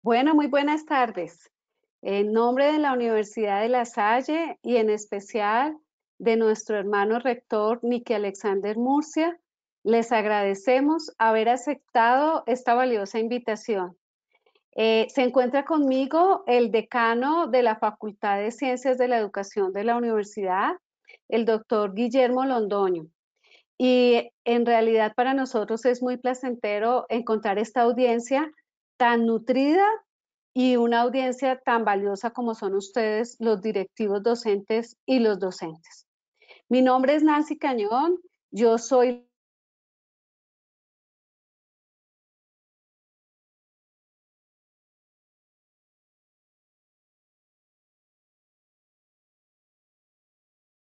Bueno, muy buenas tardes. En nombre de la Universidad de La Salle y en especial de nuestro hermano rector Niki Alexander Murcia, les agradecemos haber aceptado esta valiosa invitación. Se encuentra conmigo el decano de la Facultad de Ciencias de la Educación de la Universidad, el doctor Guillermo Londoño. Y en realidad para nosotros es muy placentero encontrar esta audiencia tan nutrida y una audiencia tan valiosa como son ustedes, los directivos docentes y los docentes. Mi nombre es Nancy Cañón, yo soy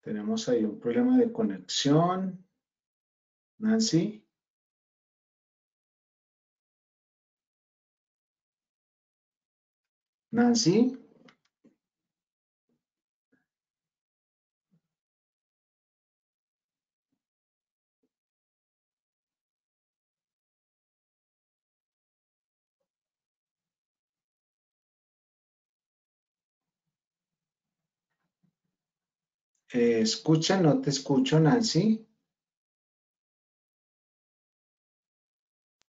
Tenemos ahí un problema de conexión. Nancy. Nancy. Escucha, no te escucho, Nancy.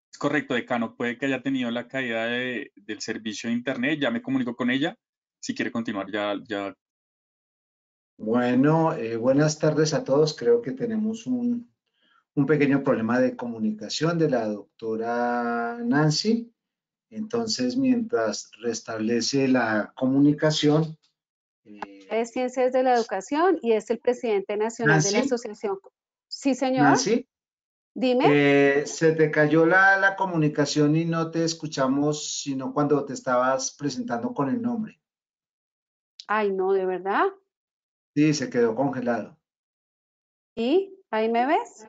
Es correcto, decano. Puede que haya tenido la caída del servicio de internet. Ya me comunico con ella. Si quiere continuar, ya. Bueno, buenas tardes a todos. Creo que tenemos un pequeño problema de comunicación de la doctora Nancy. Entonces, mientras restablece la comunicación, de Ciencias de la Educación y es el presidente nacional de la Nancy, asociación. Sí, señor, Nancy, dime. se te cayó la comunicación y no te escuchamos, sino cuando te estabas presentando con el nombre. Ay, no, de verdad. Sí, se quedó congelado. ¿Y ahí me ves?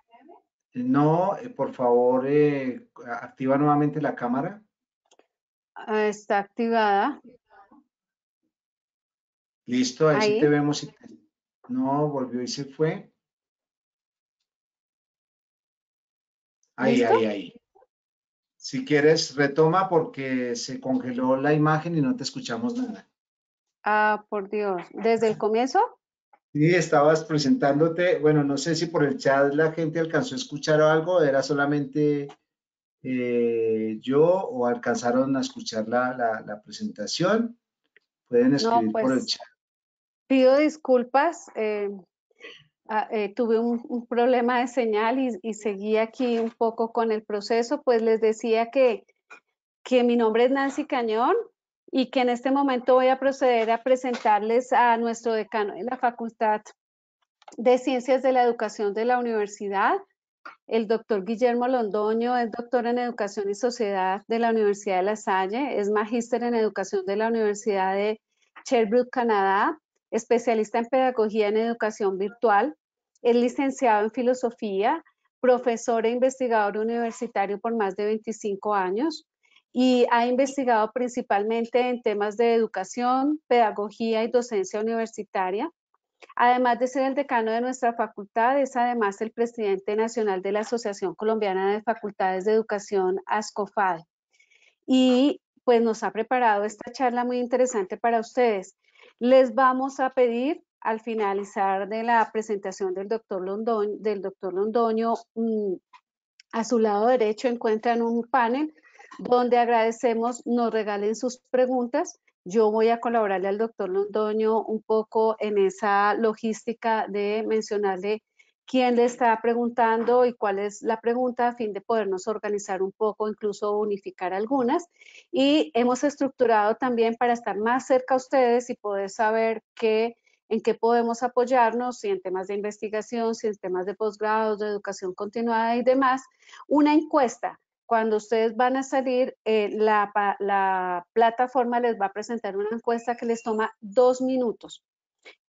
No, por favor, activa nuevamente la cámara. Está activada. Listo, ahí sí te Ahí. vemos. No, volvió y se fue. Ahí, ¿Listo? ahí, ahí. Si quieres, retoma porque se congeló la imagen y no te escuchamos nada. Ah, por Dios. ¿Desde el comienzo? Sí, estabas presentándote. Bueno, no sé si por el chat la gente alcanzó a escuchar algo, era solamente yo o alcanzaron a escuchar la presentación. Pueden No, escribir por el pues chat. pido disculpas. Tuve un problema de señal y seguí aquí un poco con el proceso. Pues les decía que mi nombre es Nancy Cañón y que en este momento voy a proceder a presentarles a nuestro decano de la Facultad de Ciencias de la Educación de la Universidad, el doctor Guillermo Londoño. Es doctor en Educación y Sociedad de la Universidad de La Salle, es magíster en Educación de la Universidad de Sherbrooke, Canadá, especialista en Pedagogía en Educación Virtual, es licenciado en Filosofía, profesor e investigador universitario por más de 25 años y ha investigado principalmente en temas de educación, pedagogía y docencia universitaria. Además de ser el decano de nuestra facultad, es además el presidente nacional de la Asociación Colombiana de Facultades de Educación, ASCOFAD. Y pues nos ha preparado esta charla muy interesante para ustedes. Les vamos a pedir al finalizar de la presentación del doctor Londoño, a su lado derecho encuentran un panel donde agradecemos nos regalen sus preguntas. Yo voy a colaborarle al doctor Londoño un poco en esa logística de mencionarle quién le está preguntando y cuál es la pregunta a fin de podernos organizar un poco, incluso unificar algunas. Y hemos estructurado también para estar más cerca a ustedes y poder saber en qué podemos apoyarnos, si en temas de investigación, si en temas de posgrados, de educación continuada y demás, una encuesta. Cuando ustedes van a salir, la plataforma les va a presentar una encuesta que les toma 2 minutos.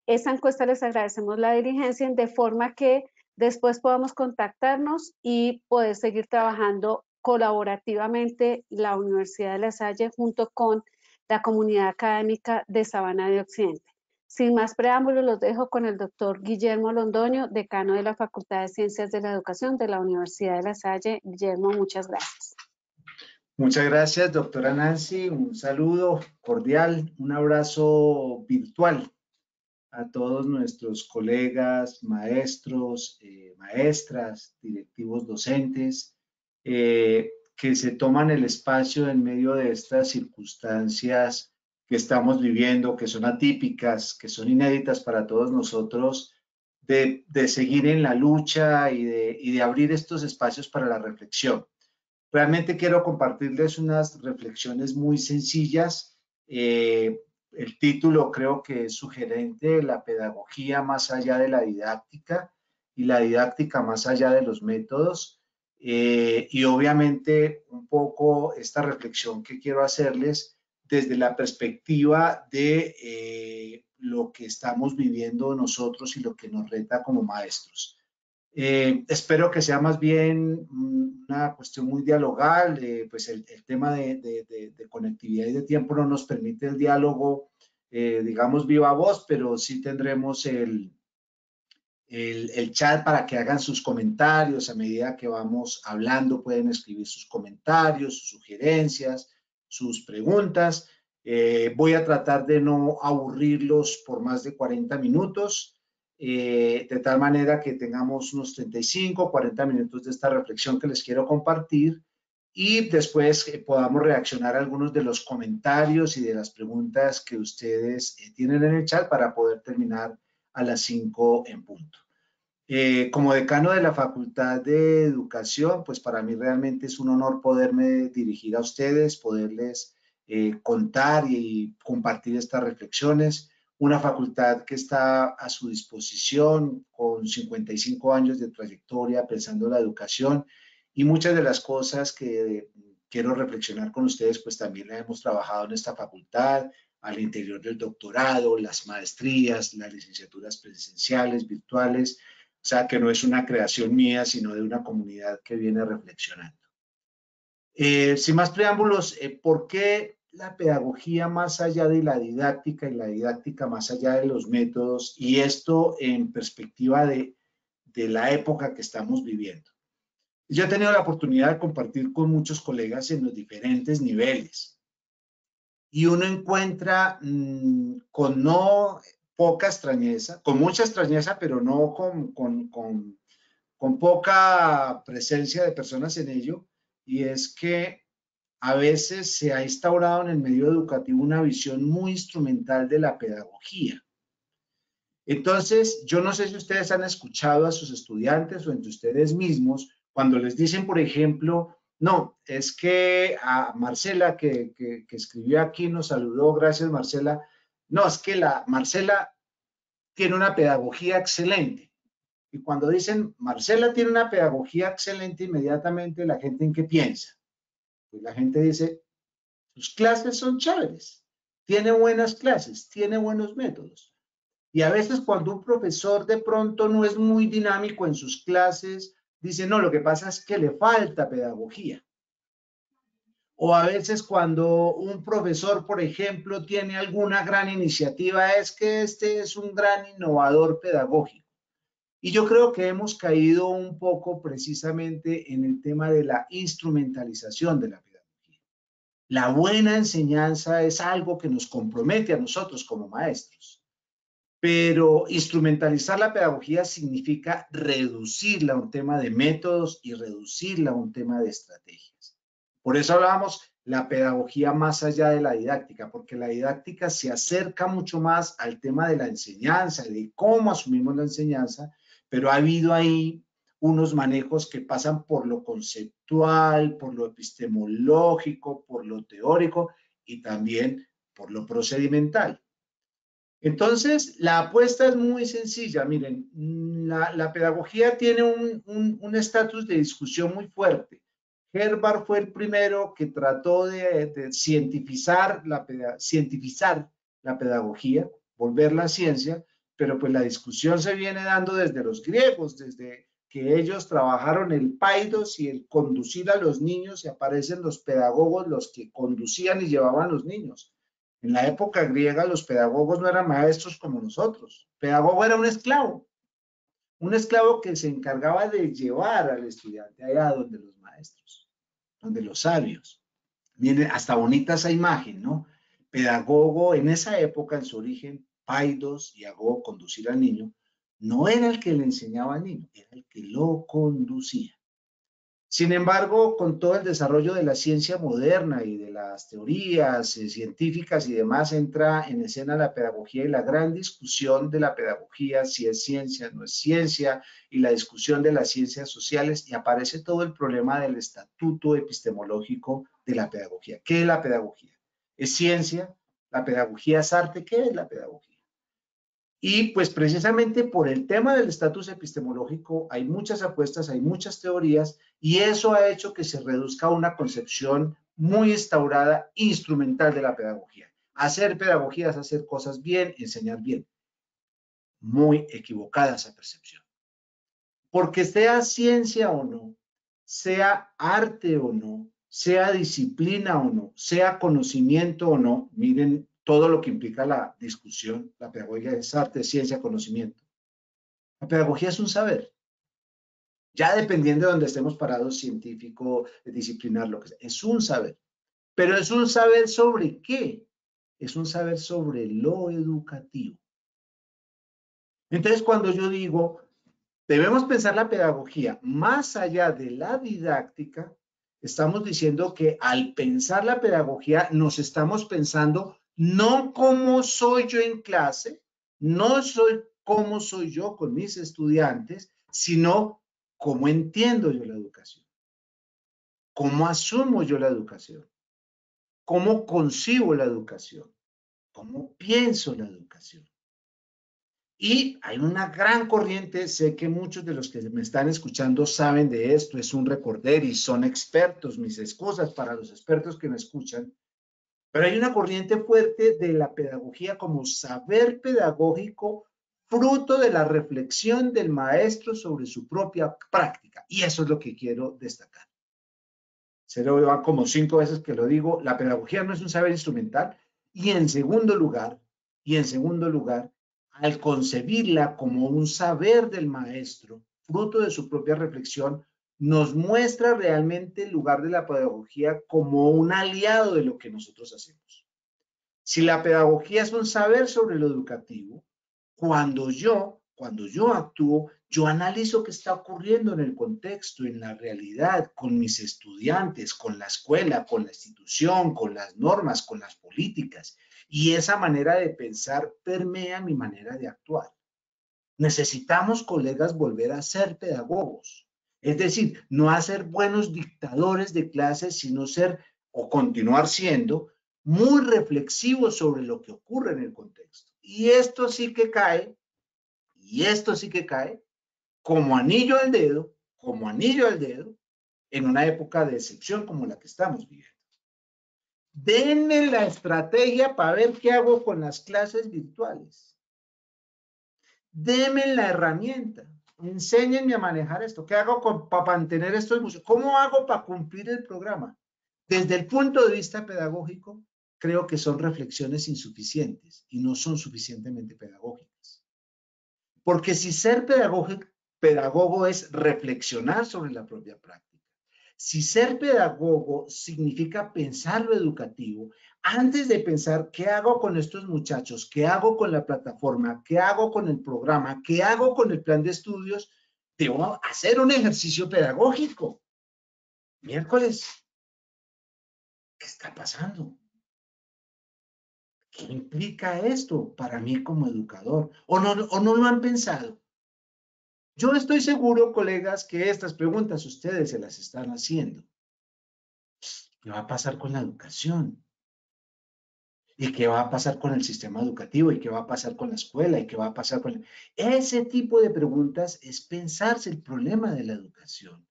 Esa encuesta les agradecemos la diligencia de forma que después podamos contactarnos y poder seguir trabajando colaborativamente la Universidad de La Salle junto con la comunidad académica de Sabana de Occidente. Sin más preámbulos, los dejo con el doctor Guillermo Londoño, decano de la Facultad de Ciencias de la Educación de la Universidad de La Salle. Guillermo, muchas gracias. Muchas gracias, doctora Nancy. Un saludo cordial, un abrazo virtual a todos nuestros colegas, maestros, maestras, directivos docentes, que se toman el espacio en medio de estas circunstancias que estamos viviendo, que son atípicas, que son inéditas para todos nosotros, de seguir en la lucha y de abrir estos espacios para la reflexión. Realmente quiero compartirles unas reflexiones muy sencillas. El título creo que es sugerente: la pedagogía más allá de la didáctica y la didáctica más allá de los métodos. Y obviamente un poco esta reflexión que quiero hacerles desde la perspectiva de lo que estamos viviendo nosotros y lo que nos reta como maestros. Espero que sea más bien una cuestión muy dialogal. Pues el tema de conectividad y de tiempo no nos permite el diálogo, digamos, viva voz, pero sí tendremos el chat para que hagan sus comentarios. A medida que vamos hablando, pueden escribir sus comentarios, sus sugerencias, sus preguntas. Voy a tratar de no aburrirlos por más de 40 minutos. De tal manera que tengamos unos 35, 40 minutos de esta reflexión que les quiero compartir, y después podamos reaccionar a algunos de los comentarios y de las preguntas que ustedes tienen en el chat para poder terminar a las 5 en punto. Como decano de la Facultad de Educación, pues para mí realmente es un honor poderme dirigir a ustedes, poderles contar y compartir estas reflexiones. Una facultad que está a su disposición con 55 años de trayectoria pensando en la educación, y muchas de las cosas que quiero reflexionar con ustedes pues también las hemos trabajado en esta facultad, al interior del doctorado, las maestrías, las licenciaturas presenciales, virtuales. O sea, que no es una creación mía, sino de una comunidad que viene reflexionando. Sin más preámbulos, ¿por qué la pedagogía más allá de la didáctica y la didáctica más allá de los métodos? Y esto en perspectiva de la época que estamos viviendo. Yo he tenido la oportunidad de compartir con muchos colegas en los diferentes niveles. Y uno encuentra con no poca extrañeza, con mucha extrañeza, pero no con poca presencia de personas en ello, y es que a veces se ha instaurado en el medio educativo una visión muy instrumental de la pedagogía. Entonces, yo no sé si ustedes han escuchado a sus estudiantes o entre ustedes mismos cuando les dicen, por ejemplo, no, es que a Marcela que escribió aquí, nos saludó, gracias Marcela, no, es que la Marcela tiene una pedagogía excelente. Y cuando dicen, Marcela tiene una pedagogía excelente, inmediatamente la gente ¿en qué piensa? Pues la gente dice, sus clases son chéveres, tiene buenas clases, tiene buenos métodos. Y a veces cuando un profesor de pronto no es muy dinámico en sus clases, dice, no, lo que pasa es que le falta pedagogía. O a veces cuando un profesor, por ejemplo, tiene alguna gran iniciativa, es que este es un gran innovador pedagógico. Y yo creo que hemos caído un poco precisamente en el tema de la instrumentalización de la pedagogía. La buena enseñanza es algo que nos compromete a nosotros como maestros, pero instrumentalizar la pedagogía significa reducirla a un tema de métodos y reducirla a un tema de estrategias. Por eso hablábamos la pedagogía más allá de la didáctica, porque la didáctica se acerca mucho más al tema de la enseñanza, de cómo asumimos la enseñanza, pero ha habido ahí unos manejos que pasan por lo conceptual, por lo epistemológico, por lo teórico y también por lo procedimental. Entonces, la apuesta es muy sencilla. Miren, la pedagogía tiene un estatus de discusión muy fuerte. Herbart fue el primero que trató de cientificar la pedagogía, volverla ciencia, pero pues la discusión se viene dando desde los griegos, desde que ellos trabajaron el paidos y el conducir a los niños, y aparecen los pedagogos, los que conducían y llevaban a los niños. En la época griega los pedagogos no eran maestros como nosotros. Pedagogo era un esclavo que se encargaba de llevar al estudiante allá donde los maestros, donde los sabios. Miren, hasta bonita esa imagen, ¿no? Pedagogo, en esa época, en su origen, Paidos y Agó, conducir al niño, no era el que le enseñaba al niño, era el que lo conducía. Sin embargo, con todo el desarrollo de la ciencia moderna y de las teorías científicas y demás, entra en escena la pedagogía y la gran discusión de la pedagogía, si es ciencia, no es ciencia, y la discusión de las ciencias sociales, y aparece todo el problema del estatuto epistemológico de la pedagogía. ¿Qué es la pedagogía? ¿Es ciencia? ¿La pedagogía es arte? ¿Qué es la pedagogía? Y pues precisamente por el tema del estatus epistemológico hay muchas apuestas, hay muchas teorías y eso ha hecho que se reduzca a una concepción muy instaurada, instrumental de la pedagogía. Hacer pedagogía es hacer cosas bien, enseñar bien. Muy equivocada esa percepción. Porque sea ciencia o no, sea arte o no, sea disciplina o no, sea conocimiento o no, miren todo lo que implica la discusión, la pedagogía es arte, ciencia, conocimiento. La pedagogía es un saber, ya dependiendo de donde estemos parados, científico, disciplinar, lo que sea, es un saber. Pero es un saber sobre qué? Es un saber sobre lo educativo. Entonces, cuando yo digo, debemos pensar la pedagogía más allá de la didáctica, estamos diciendo que al pensar la pedagogía nos estamos pensando no cómo soy yo en clase, no soy cómo soy yo con mis estudiantes, sino cómo entiendo yo la educación, cómo asumo yo la educación, cómo concibo la educación, cómo pienso la educación. Y hay una gran corriente, sé que muchos de los que me están escuchando saben de esto, es un recorder y son expertos, mis excusas para los expertos que me escuchan, pero hay una corriente fuerte de la pedagogía como saber pedagógico, fruto de la reflexión del maestro sobre su propia práctica. Y eso es lo que quiero destacar. Se lo va como 5 veces que lo digo, la pedagogía no es un saber instrumental. Y en segundo lugar, al concebirla como un saber del maestro, fruto de su propia reflexión, nos muestra realmente el lugar de la pedagogía como un aliado de lo que nosotros hacemos. Si la pedagogía es un saber sobre lo educativo, cuando yo actúo, yo analizo qué está ocurriendo en el contexto, en la realidad, con mis estudiantes, con la escuela, con la institución, con las normas, con las políticas. Y esa manera de pensar permea mi manera de actuar. Necesitamos, colegas, volver a ser pedagogos. Es decir, no a ser buenos dictadores de clases, sino ser o continuar siendo muy reflexivos sobre lo que ocurre en el contexto. Y esto sí que cae como anillo al dedo, en una época de excepción como la que estamos viviendo. Denme la estrategia para ver qué hago con las clases virtuales. Denme la herramienta. Enséñenme a manejar esto. ¿Qué hago para mantener estos buses? ¿Cómo hago para cumplir el programa? Desde el punto de vista pedagógico, creo que son reflexiones insuficientes y no son suficientemente pedagógicas. Porque si ser pedagogo es reflexionar sobre la propia práctica, si ser pedagogo significa pensar lo educativo, antes de pensar qué hago con estos muchachos, qué hago con la plataforma, qué hago con el programa, qué hago con el plan de estudios, debo hacer un ejercicio pedagógico. Miércoles, ¿qué está pasando? ¿Qué implica esto para mí como educador? ¿O no lo han pensado? Yo estoy seguro, colegas, que estas preguntas ustedes se las están haciendo. ¿Qué va a pasar con la educación? ¿Y qué va a pasar con el sistema educativo? ¿Y qué va a pasar con la escuela? ¿Y qué va a pasar con... Ese tipo de preguntas es pensarse el problema de la educación.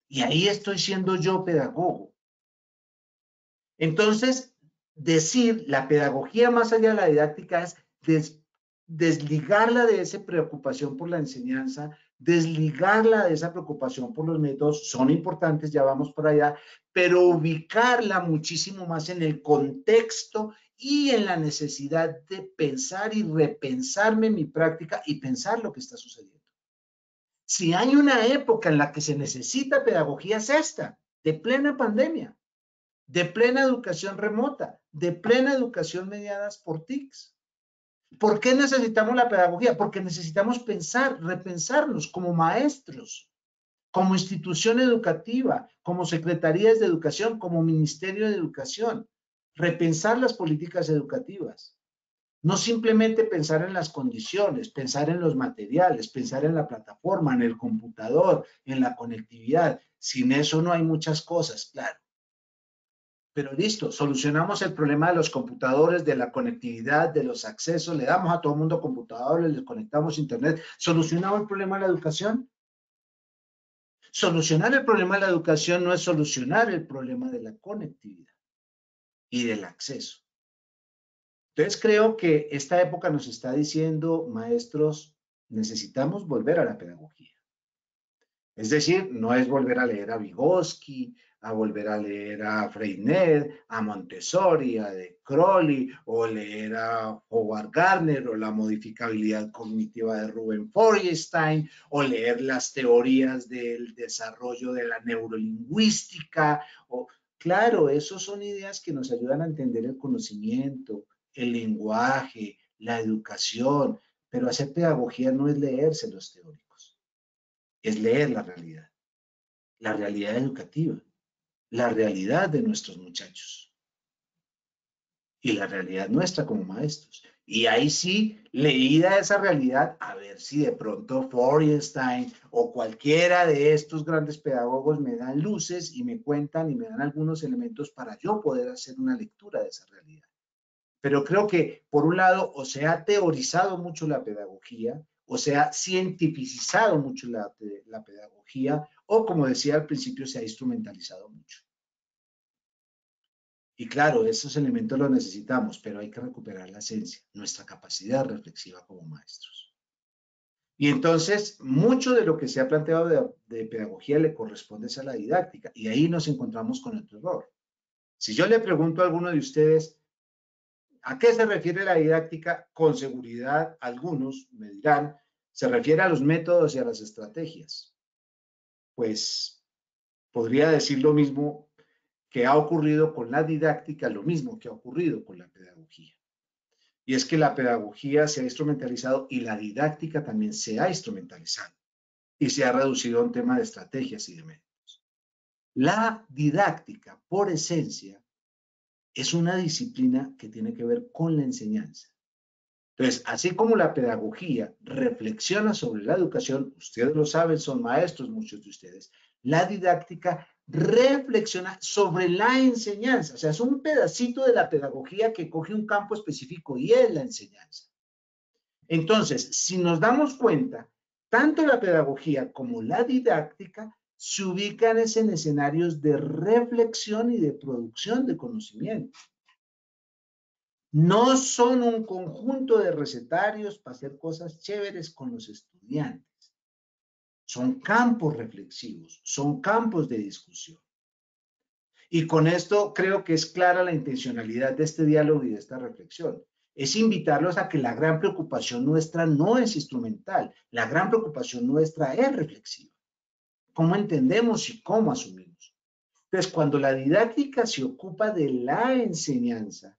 Y ahí estoy siendo yo pedagogo. Entonces, decir la pedagogía más allá de la didáctica es desligarla de esa preocupación por la enseñanza, desligarla de esa preocupación por los métodos, son importantes, ya vamos por allá, pero ubicarla muchísimo más en el contexto y en la necesidad de pensar y repensarme mi práctica y pensar lo que está sucediendo. Si hay una época en la que se necesita pedagogía, es esta, de plena pandemia. de plena educación remota, de plena educación mediadas por TICs. ¿Por qué necesitamos la pedagogía? Porque necesitamos pensar, repensarnos como maestros, como institución educativa, como secretarías de educación, como ministerio de educación, repensar las políticas educativas. No simplemente pensar en las condiciones, pensar en los materiales, pensar en la plataforma, en el computador, en la conectividad. Sin eso no hay muchas cosas, claro. Pero listo, solucionamos el problema de los computadores, de la conectividad, de los accesos, le damos a todo el mundo computadores, les conectamos internet. ¿Solucionamos el problema de la educación? Solucionar el problema de la educación no es solucionar el problema de la conectividad y del acceso. Entonces creo que esta época nos está diciendo, maestros, necesitamos volver a la pedagogía. Es decir, no es volver a leer a Vygotsky, a volver a leer a Freinet, a Montessori, a De Crowley, o leer a Howard Gardner, o la modificabilidad cognitiva de Ruben Feuerstein, o leer las teorías del desarrollo de la neurolingüística. Claro, esos son ideas que nos ayudan a entender el conocimiento, el lenguaje, la educación, pero hacer pedagogía no es leerse los teóricos, es leer la realidad educativa, la realidad de nuestros muchachos y la realidad nuestra como maestros. Y ahí sí, leída esa realidad, a ver si de pronto Feuerstein o cualquiera de estos grandes pedagogos me dan luces y me cuentan y me dan algunos elementos para yo poder hacer una lectura de esa realidad. Pero creo que, por un lado, o se ha teorizado mucho la pedagogía, o se ha cientificizado mucho la pedagogía, o como decía al principio, se ha instrumentalizado mucho. Y claro, esos elementos los necesitamos, pero hay que recuperar la esencia, nuestra capacidad reflexiva como maestros. Y entonces, mucho de lo que se ha planteado de pedagogía le corresponde a la didáctica, y ahí nos encontramos con otro error. Si yo le pregunto a alguno de ustedes, ¿a qué se refiere la didáctica? Con seguridad, algunos me dirán, se refiere a los métodos y a las estrategias. Pues podría decir lo mismo que ha ocurrido con la didáctica, lo mismo que ha ocurrido con la pedagogía. Y es que la pedagogía se ha instrumentalizado y la didáctica también se ha instrumentalizado y se ha reducido a un tema de estrategias y de métodos. La didáctica, por esencia, es una disciplina que tiene que ver con la enseñanza. Entonces, así como la pedagogía reflexiona sobre la educación, ustedes lo saben, son maestros muchos de ustedes, la didáctica reflexiona sobre la enseñanza, o sea, es un pedacito de la pedagogía que coge un campo específico y es la enseñanza. Entonces, si nos damos cuenta, tanto la pedagogía como la didáctica se ubican en escenarios de reflexión y de producción de conocimiento. No son un conjunto de recetarios para hacer cosas chéveres con los estudiantes. Son campos reflexivos, son campos de discusión. Y con esto creo que es clara la intencionalidad de este diálogo y de esta reflexión. Es invitarlos a que la gran preocupación nuestra no es instrumental, la gran preocupación nuestra es reflexiva. ¿Cómo entendemos y cómo asumimos? Entonces, cuando la didáctica se ocupa de la enseñanza,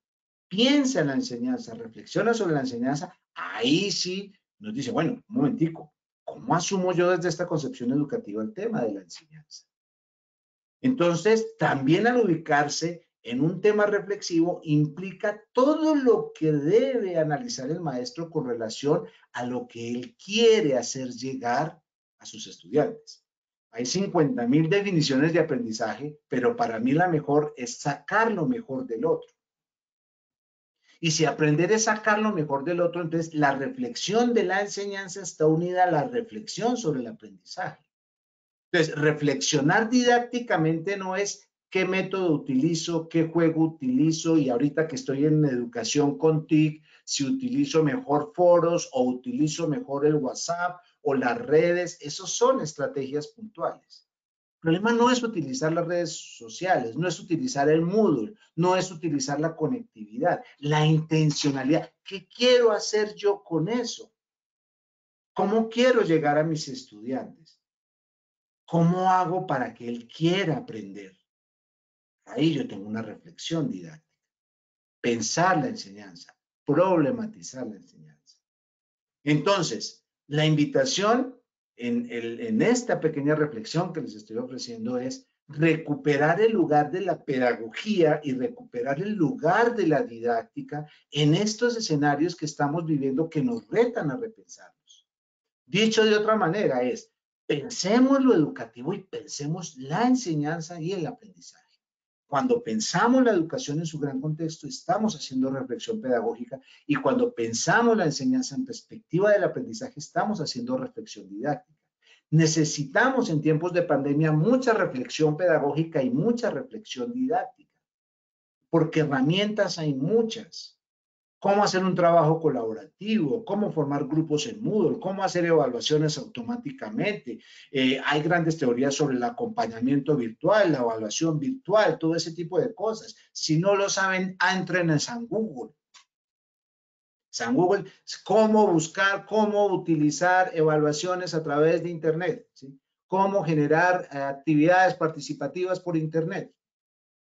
piensa en la enseñanza, reflexiona sobre la enseñanza, ahí sí nos dice, bueno, un momentico, ¿cómo asumo yo desde esta concepción educativa el tema de la enseñanza? Entonces, también al ubicarse en un tema reflexivo implica todo lo que debe analizar el maestro con relación a lo que él quiere hacer llegar a sus estudiantes. Hay 50.000 definiciones de aprendizaje, pero para mí la mejor es sacar lo mejor del otro. Y si aprender es sacar lo mejor del otro, entonces la reflexión de la enseñanza está unida a la reflexión sobre el aprendizaje. Entonces, reflexionar didácticamente no es qué método utilizo, qué juego utilizo, y ahorita que estoy en educación con TIC, si utilizo mejor foros o utilizo mejor el WhatsApp o las redes, esos son estrategias puntuales. El problema no es utilizar las redes sociales, no es utilizar el Moodle, no es utilizar la conectividad, la intencionalidad. ¿Qué quiero hacer yo con eso? ¿Cómo quiero llegar a mis estudiantes? ¿Cómo hago para que él quiera aprender? Ahí yo tengo una reflexión didáctica. Pensar la enseñanza, problematizar la enseñanza. Entonces, la invitación en esta pequeña reflexión que les estoy ofreciendo es recuperar el lugar de la pedagogía y recuperar el lugar de la didáctica en estos escenarios que estamos viviendo que nos retan a repensarnos. Dicho de otra manera es, pensemos lo educativo y pensemos la enseñanza y el aprendizaje. Cuando pensamos la educación en su gran contexto, estamos haciendo reflexión pedagógica y cuando pensamos la enseñanza en perspectiva del aprendizaje, estamos haciendo reflexión didáctica. Necesitamos en tiempos de pandemia mucha reflexión pedagógica y mucha reflexión didáctica, porque herramientas hay muchas. Cómo hacer un trabajo colaborativo, cómo formar grupos en Moodle, cómo hacer evaluaciones automáticamente. Hay grandes teorías sobre el acompañamiento virtual, la evaluación virtual, todo ese tipo de cosas. Si no lo saben, entren en San Google. San Google, cómo buscar, cómo utilizar evaluaciones a través de Internet, ¿sí? Cómo generar actividades participativas por Internet.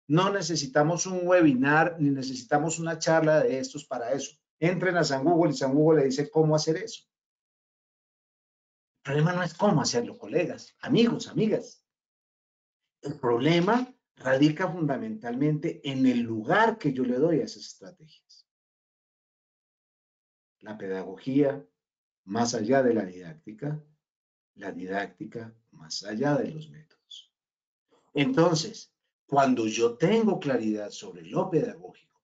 No necesitamos un webinar ni necesitamos una charla de estos para eso. Entren a San Google y San Google le dice cómo hacer eso. El problema no es cómo hacerlo, colegas, amigos, amigas. El problema radica fundamentalmente en el lugar que yo le doy a esas estrategias. La pedagogía más allá de la didáctica más allá de los métodos. Entonces, cuando yo tengo claridad sobre lo pedagógico,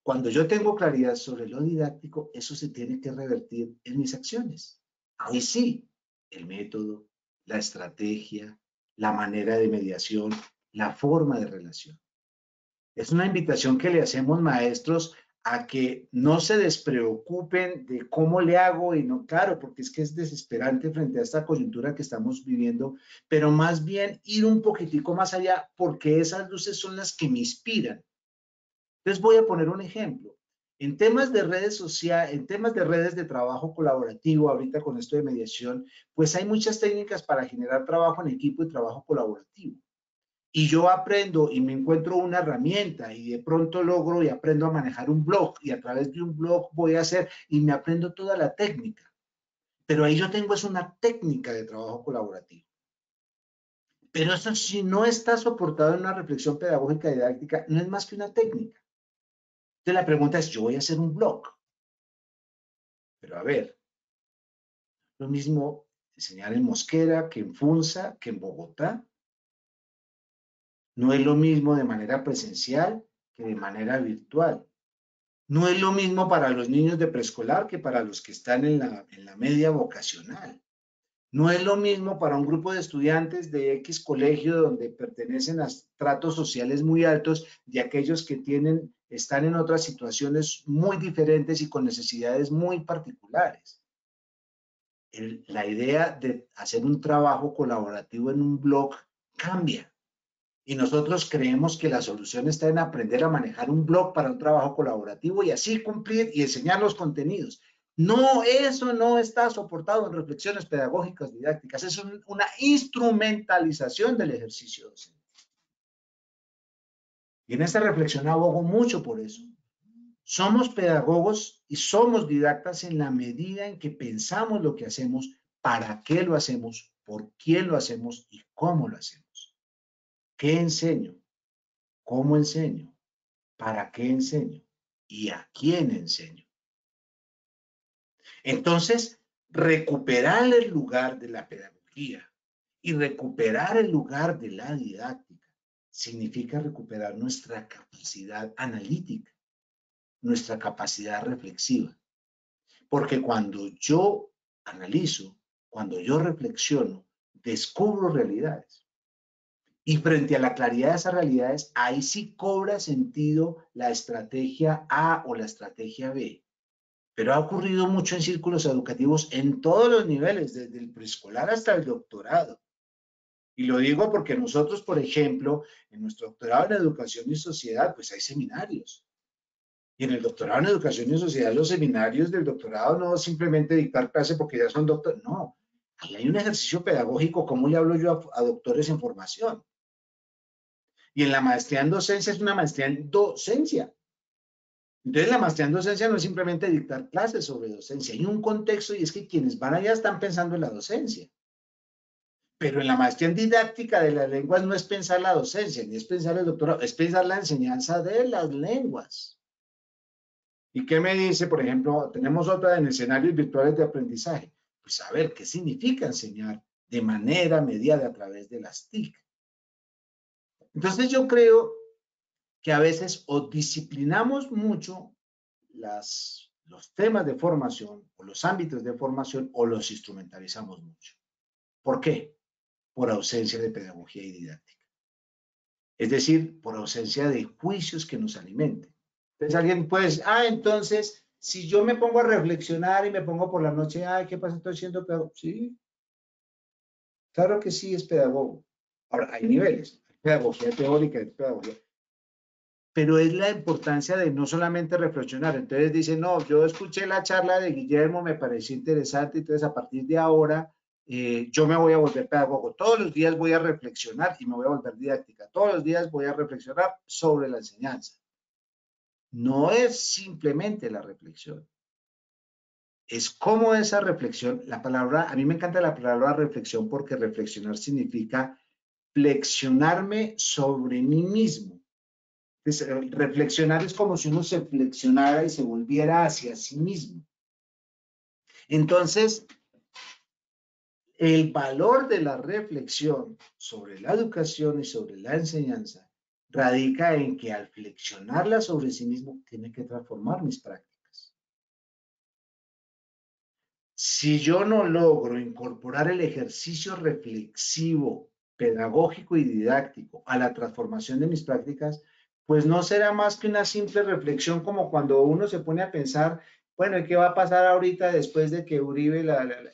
cuando yo tengo claridad sobre lo didáctico, eso se tiene que revertir en mis acciones. Ahí sí, el método, la estrategia, la manera de mediación, la forma de relación. Es una invitación que le hacemos, maestros, a que no se despreocupen de cómo le hago y no, claro, porque es que es desesperante frente a esta coyuntura que estamos viviendo, pero más bien ir un poquitico más allá porque esas luces son las que me inspiran. Entonces voy a poner un ejemplo. En temas de redes sociales, en temas de redes de trabajo colaborativo, ahorita con esto de mediación, pues hay muchas técnicas para generar trabajo en equipo y trabajo colaborativo. Y yo aprendo y me encuentro una herramienta y de pronto logro y aprendo a manejar un blog y a través de un blog voy a hacer y me aprendo toda la técnica. Pero ahí yo tengo es una técnica de trabajo colaborativo. Pero eso si no está soportado en una reflexión pedagógica y didáctica, no es más que una técnica. Entonces la pregunta es, yo voy a hacer un blog. Pero a ver, lo mismo enseñar en Mosquera que en Funza, que en Bogotá. No es lo mismo de manera presencial que de manera virtual. No es lo mismo para los niños de preescolar que para los que están en la media vocacional. No es lo mismo para un grupo de estudiantes de X colegio donde pertenecen a estratos sociales muy altos de aquellos que están en otras situaciones muy diferentes y con necesidades muy particulares. La idea de hacer un trabajo colaborativo en un blog cambia. Y nosotros creemos que la solución está en aprender a manejar un blog para un trabajo colaborativo y así cumplir y enseñar los contenidos. No, eso no está soportado en reflexiones pedagógicas didácticas. Es una instrumentalización del ejercicio docente. Y en esta reflexión abogo mucho por eso. Somos pedagogos y somos didactas en la medida en que pensamos lo que hacemos, para qué lo hacemos, por quién lo hacemos y cómo lo hacemos. ¿Qué enseño? ¿Cómo enseño? ¿Para qué enseño? ¿Y a quién enseño? Entonces, recuperar el lugar de la pedagogía y recuperar el lugar de la didáctica significa recuperar nuestra capacidad analítica, nuestra capacidad reflexiva. Porque cuando yo analizo, cuando yo reflexiono, descubro realidades. Y frente a la claridad de esas realidades, ahí sí cobra sentido la estrategia A o la estrategia B. Pero ha ocurrido mucho en círculos educativos en todos los niveles, desde el preescolar hasta el doctorado. Y lo digo porque nosotros, por ejemplo, en nuestro doctorado en Educación y Sociedad, pues hay seminarios. Y en el doctorado en Educación y Sociedad, los seminarios del doctorado no simplemente dictar clase porque ya son doctores, no. Ahí hay un ejercicio pedagógico, ¿cómo le hablo yo a doctores en formación? Y en la maestría en docencia es una maestría en docencia. Entonces, la maestría en docencia no es simplemente dictar clases sobre docencia, hay un contexto y es que quienes van allá están pensando en la docencia. Pero en la maestría en didáctica de las lenguas no es pensar la docencia, ni es pensar el doctorado, es pensar la enseñanza de las lenguas. ¿Y qué me dice, por ejemplo, tenemos otra en escenarios virtuales de aprendizaje? Pues a ver, ¿qué significa enseñar de manera mediada a través de las TIC? Entonces yo creo que a veces o disciplinamos mucho los temas de formación o los ámbitos de formación o los instrumentalizamos mucho. ¿Por qué? Por ausencia de pedagogía y didáctica. Es decir, por ausencia de juicios que nos alimenten. Entonces alguien puede decir, entonces, si yo me pongo a reflexionar y me pongo por la noche, ¿qué pasa? ¿Estoy siendo pedagogo? Sí, claro que sí es pedagogo. Ahora, hay niveles, hay pedagogía teórica, hay pedagogía. Pero es la importancia de no solamente reflexionar. Entonces dice, no, yo escuché la charla de Guillermo, me pareció interesante, entonces a partir de ahora yo me voy a volver pedagogo. Todos los días voy a reflexionar y me voy a volver didáctica. Todos los días voy a reflexionar sobre la enseñanza. No es simplemente la reflexión. Es cómo esa reflexión, la palabra, a mí me encanta la palabra reflexión porque reflexionar significa flexionarme sobre mí mismo. Entonces, reflexionar es como si uno se flexionara y se volviera hacia sí mismo. Entonces, el valor de la reflexión sobre la educación y sobre la enseñanza radica en que al flexionarla sobre sí mismo, tiene que transformar mis prácticas. Si yo no logro incorporar el ejercicio reflexivo, pedagógico y didáctico a la transformación de mis prácticas, pues no será más que una simple reflexión como cuando uno se pone a pensar, bueno, ¿qué va a pasar ahorita después de que Uribe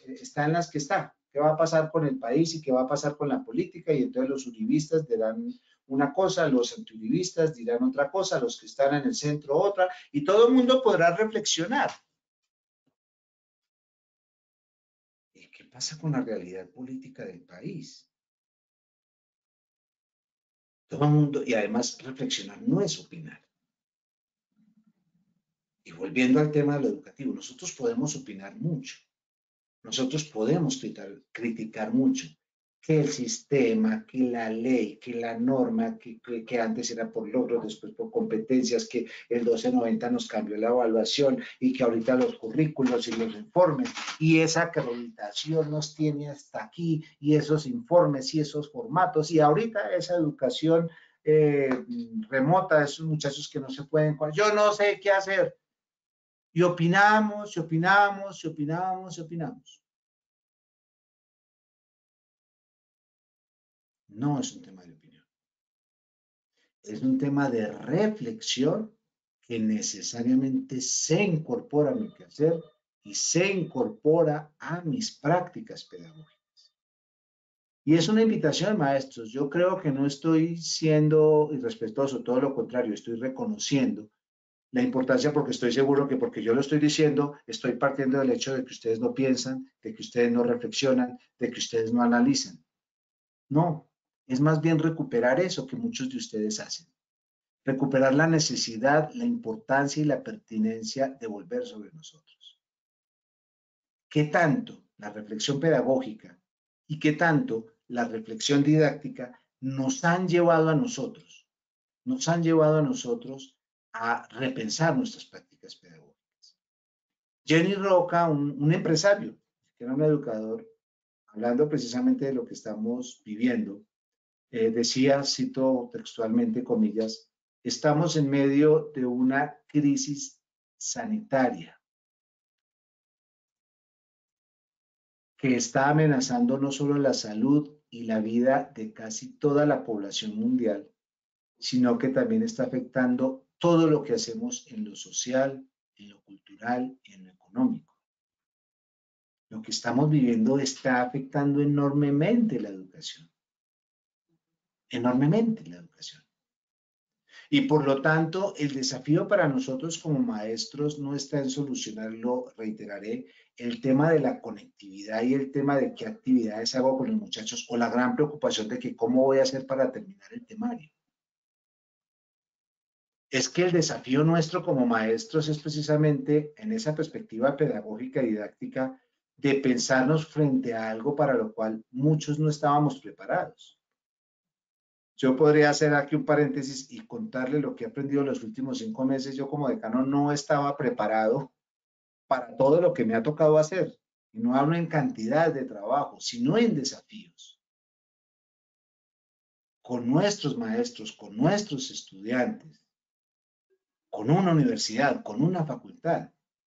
está en las que está? ¿Qué va a pasar con el país y qué va a pasar con la política? Y entonces los uribistas dirán una cosa, los antiuribistas dirán otra cosa, los que están en el centro otra, y todo el mundo podrá reflexionar. ¿Y qué pasa con la realidad política del país? Todo el mundo, y además reflexionar no es opinar. Y volviendo al tema de lo educativo, nosotros podemos opinar mucho, nosotros podemos criticar mucho, que el sistema, que la ley, que la norma, que antes era por logros, después por competencias, que el 1290 nos cambió la evaluación y que ahorita los currículos y los informes y esa acreditación nos tiene hasta aquí y esos informes y esos formatos y ahorita esa educación remota, esos muchachos que no se pueden, yo no sé qué hacer. Y opinamos, y opinamos, y opinamos, y opinamos. No es un tema de opinión. Es un tema de reflexión que necesariamente se incorpora a mi quehacer y se incorpora a mis prácticas pedagógicas. Y es una invitación, maestros. Yo creo que no estoy siendo irrespetuoso, todo lo contrario, estoy reconociendo la importancia porque estoy seguro que porque yo lo estoy diciendo, estoy partiendo del hecho de que ustedes no piensan, de que ustedes no reflexionan, de que ustedes no analizan. No, es más bien recuperar eso que muchos de ustedes hacen. Recuperar la necesidad, la importancia y la pertinencia de volver sobre nosotros. ¿Qué tanto la reflexión pedagógica y qué tanto la reflexión didáctica nos han llevado a nosotros? Nos han llevado a nosotros a repensar nuestras prácticas pedagógicas. Jenny Roca, un empresario, que era un educador, hablando precisamente de lo que estamos viviendo, decía, cito textualmente, comillas, estamos en medio de una crisis sanitaria que está amenazando no solo la salud y la vida de casi toda la población mundial, sino que también está afectando todo lo que hacemos en lo social, en lo cultural y en lo económico. Lo que estamos viviendo está afectando enormemente la educación. Enormemente la educación. Y por lo tanto, el desafío para nosotros como maestros no está en solucionarlo, reiteraré, el tema de la conectividad y el tema de qué actividades hago con los muchachos o la gran preocupación de que cómo voy a hacer para terminar el temario. es que el desafío nuestro como maestros es precisamente en esa perspectiva pedagógica y didáctica de pensarnos frente a algo para lo cual muchos no estábamos preparados. Yo podría hacer aquí un paréntesis y contarle lo que he aprendido los últimos 5 meses. Yo como decano no estaba preparado para todo lo que me ha tocado hacer. Y no hablo en cantidad de trabajo, sino en desafíos. Con nuestros maestros, con nuestros estudiantes, con una universidad, con una facultad.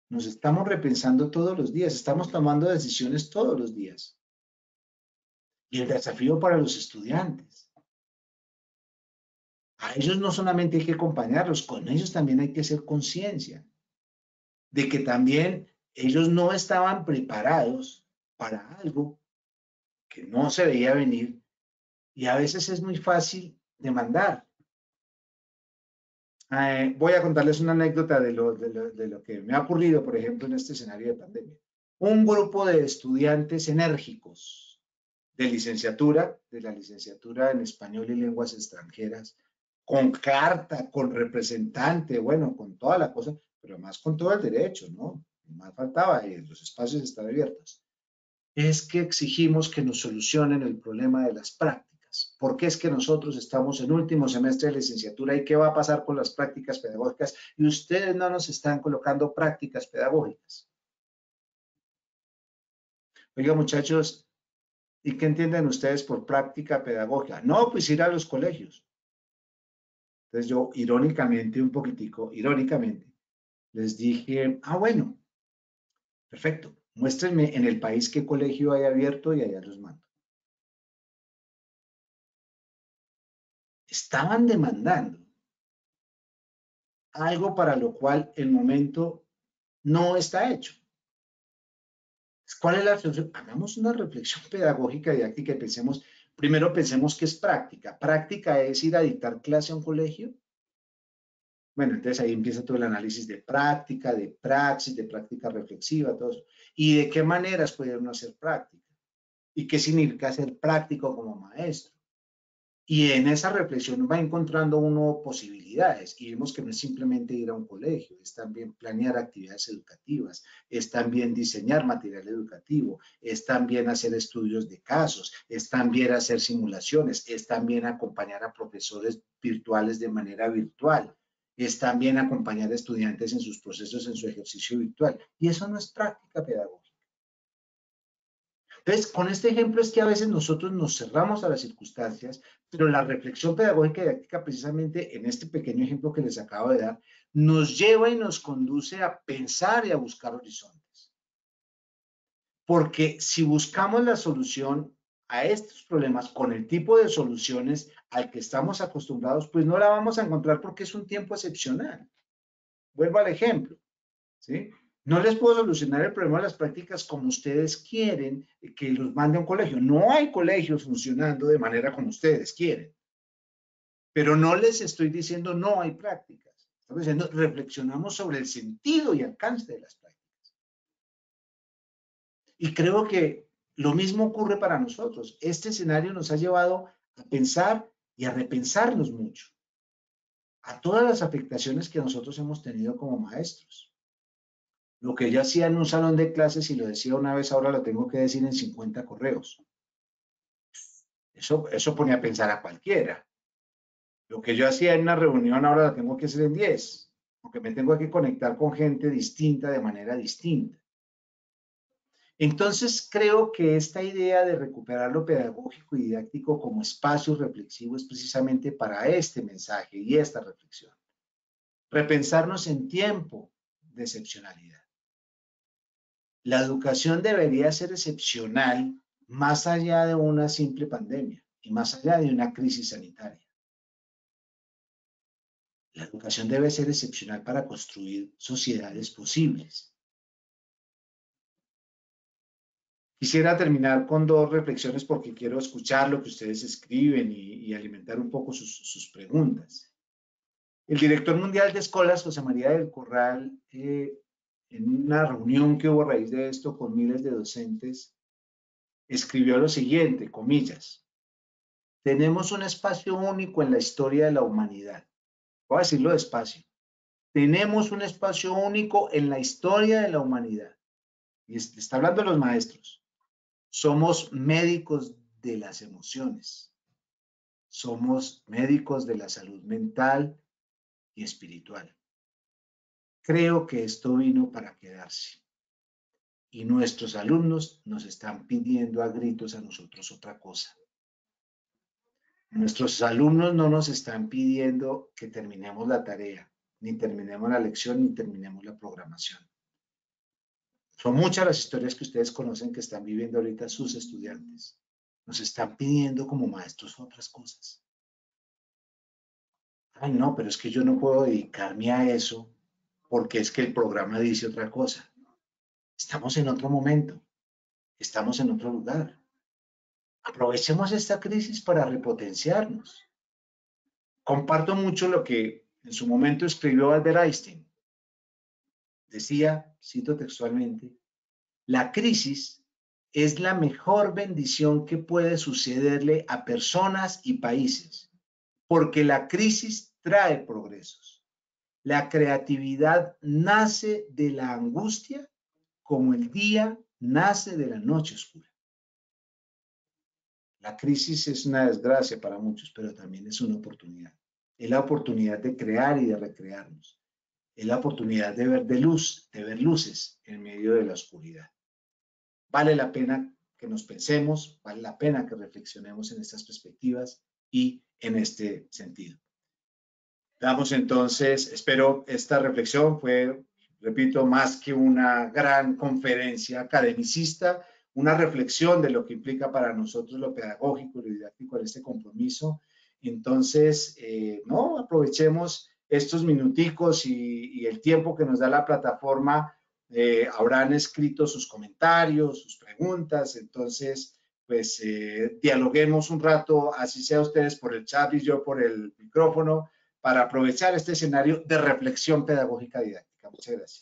Nos estamos repensando todos los días, estamos tomando decisiones todos los días. Y el desafío para los estudiantes. A ellos no solamente hay que acompañarlos, con ellos también hay que hacer conciencia de que también ellos no estaban preparados para algo que no se veía venir y a veces es muy fácil demandar. Voy a contarles una anécdota de lo que me ha ocurrido, por ejemplo, en este escenario de pandemia. Un grupo de estudiantes enérgicos de licenciatura, de la licenciatura en español y lenguas extranjeras, con carta, con representante, bueno, con toda la cosa, pero más con todo el derecho, ¿no? Más faltaba y los espacios están abiertos. Es que exigimos que nos solucionen el problema de las prácticas. ¿Por qué es que nosotros estamos en último semestre de licenciatura y qué va a pasar con las prácticas pedagógicas? Y ustedes no nos están colocando prácticas pedagógicas. Oiga, muchachos, ¿y qué entienden ustedes por práctica pedagógica? No, pues ir a los colegios. Entonces yo, irónicamente, un poquitico, irónicamente, les dije, bueno, perfecto, muéstrenme en el país qué colegio hay abierto y allá los mando. Estaban demandando algo para lo cual el momento no está hecho. ¿Cuál es la solución? Hagamos una reflexión pedagógica didáctica y pensemos, primero pensemos qué es práctica. ¿Práctica es ir a dictar clase a un colegio? Bueno, entonces ahí empieza todo el análisis de práctica, de praxis, de práctica reflexiva, todo eso. ¿Y de qué maneras puede uno hacer práctica? ¿Y qué significa ser práctico como maestro? Y en esa reflexión va encontrando uno posibilidades y vemos que no es simplemente ir a un colegio, es también planear actividades educativas, es también diseñar material educativo, es también hacer estudios de casos, es también hacer simulaciones, es también acompañar a profesores virtuales de manera virtual, es también acompañar a estudiantes en sus procesos, en su ejercicio virtual. Y eso no es práctica pedagógica. Entonces, con este ejemplo es que a veces nosotros nos cerramos a las circunstancias, pero la reflexión pedagógica y didáctica, precisamente en este pequeño ejemplo que les acabo de dar, nos lleva y nos conduce a pensar y a buscar horizontes. Porque si buscamos la solución a estos problemas con el tipo de soluciones al que estamos acostumbrados, pues no la vamos a encontrar porque es un tiempo excepcional. Vuelvo al ejemplo, ¿sí? No les puedo solucionar el problema de las prácticas como ustedes quieren que los mande a un colegio. No hay colegios funcionando de manera como ustedes quieren. Pero no les estoy diciendo no hay prácticas. Estamos diciendo reflexionamos sobre el sentido y alcance de las prácticas. Y creo que lo mismo ocurre para nosotros. Este escenario nos ha llevado a pensar y a repensarnos mucho a todas las afectaciones que nosotros hemos tenido como maestros. Lo que yo hacía en un salón de clases, y lo decía una vez, ahora lo tengo que decir en 50 correos. Eso pone a pensar a cualquiera. Lo que yo hacía en una reunión, ahora lo tengo que hacer en 10, porque me tengo que conectar con gente distinta de manera distinta. Entonces, creo que esta idea de recuperar lo pedagógico y didáctico como espacio reflexivo es precisamente para este mensaje y esta reflexión. Repensarnos en tiempo de excepcionalidad. La educación debería ser excepcional más allá de una simple pandemia y más allá de una crisis sanitaria. La educación debe ser excepcional para construir sociedades posibles. Quisiera terminar con 2 reflexiones porque quiero escuchar lo que ustedes escriben y alimentar un poco sus preguntas. El director mundial de escuelas, José María del Corral, en una reunión que hubo a raíz de esto con miles de docentes, escribió lo siguiente, comillas: tenemos un espacio único en la historia de la humanidad. Voy a decirlo despacio. Tenemos un espacio único en la historia de la humanidad. Y está hablando de los maestros. Somos médicos de las emociones. Somos médicos de la salud mental y espiritual. Creo que esto vino para quedarse. Y nuestros alumnos nos están pidiendo a gritos a nosotros otra cosa. Nuestros alumnos no nos están pidiendo que terminemos la tarea, ni terminemos la lección, ni terminemos la programación. Son muchas las historias que ustedes conocen que están viviendo ahorita sus estudiantes. Nos están pidiendo como maestros otras cosas. Ay, no, pero es que yo no puedo dedicarme a eso porque es que el programa dice otra cosa. Estamos en otro momento. Estamos en otro lugar. Aprovechemos esta crisis para repotenciarnos. Comparto mucho lo que en su momento escribió Albert Einstein. Decía, cito textualmente, la crisis es la mejor bendición que puede sucederle a personas y países, porque la crisis trae progresos. La creatividad nace de la angustia como el día nace de la noche oscura. La crisis es una desgracia para muchos, pero también es una oportunidad. Es la oportunidad de crear y de recrearnos. Es la oportunidad de ver de luz, de ver luces en medio de la oscuridad. Vale la pena que nos pensemos, vale la pena que reflexionemos en estas perspectivas y en este sentido. Damos entonces, espero esta reflexión fue, repito, más que una gran conferencia academicista, una reflexión de lo que implica para nosotros lo pedagógico y lo didáctico en este compromiso. Entonces, no, aprovechemos estos minuticos y el tiempo que nos da la plataforma. Habrán escrito sus comentarios, sus preguntas, entonces, pues, dialoguemos un rato, así sea ustedes por el chat y yo por el micrófono, para aprovechar este escenario de reflexión pedagógica didáctica. Muchas gracias.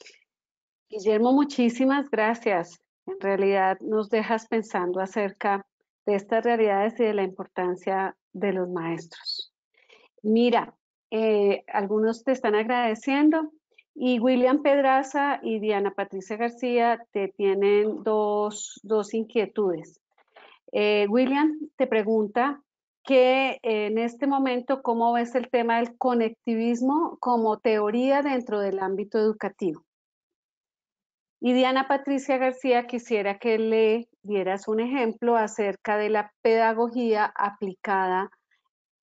Guillermo, muchísimas gracias. En realidad nos dejas pensando acerca de estas realidades y de la importancia de los maestros. Mira, algunos te están agradeciendo y William Pedraza y Diana Patricia García te tienen dos inquietudes. William te pregunta que en este momento, ¿cómo ves el tema del conectivismo como teoría dentro del ámbito educativo? Y Diana Patricia García quisiera que le dieras un ejemplo acerca de la pedagogía aplicada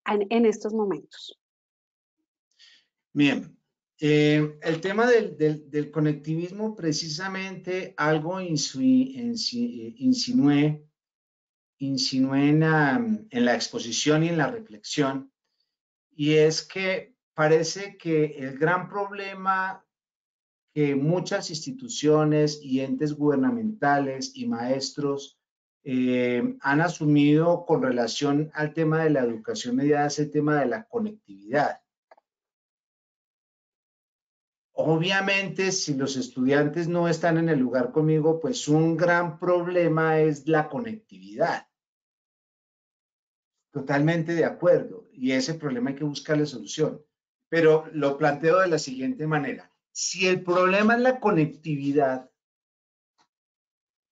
en estos momentos. Bien, el tema del conectivismo, precisamente algo insinué en la exposición y en la reflexión, y es que parece que el gran problema que muchas instituciones y entes gubernamentales y maestros han asumido con relación al tema de la educación mediada es el tema de la conectividad. Obviamente, si los estudiantes no están en el lugar conmigo, pues un gran problema es la conectividad. Totalmente de acuerdo, y ese problema hay que buscarle solución. Pero lo planteo de la siguiente manera. Si el problema es la conectividad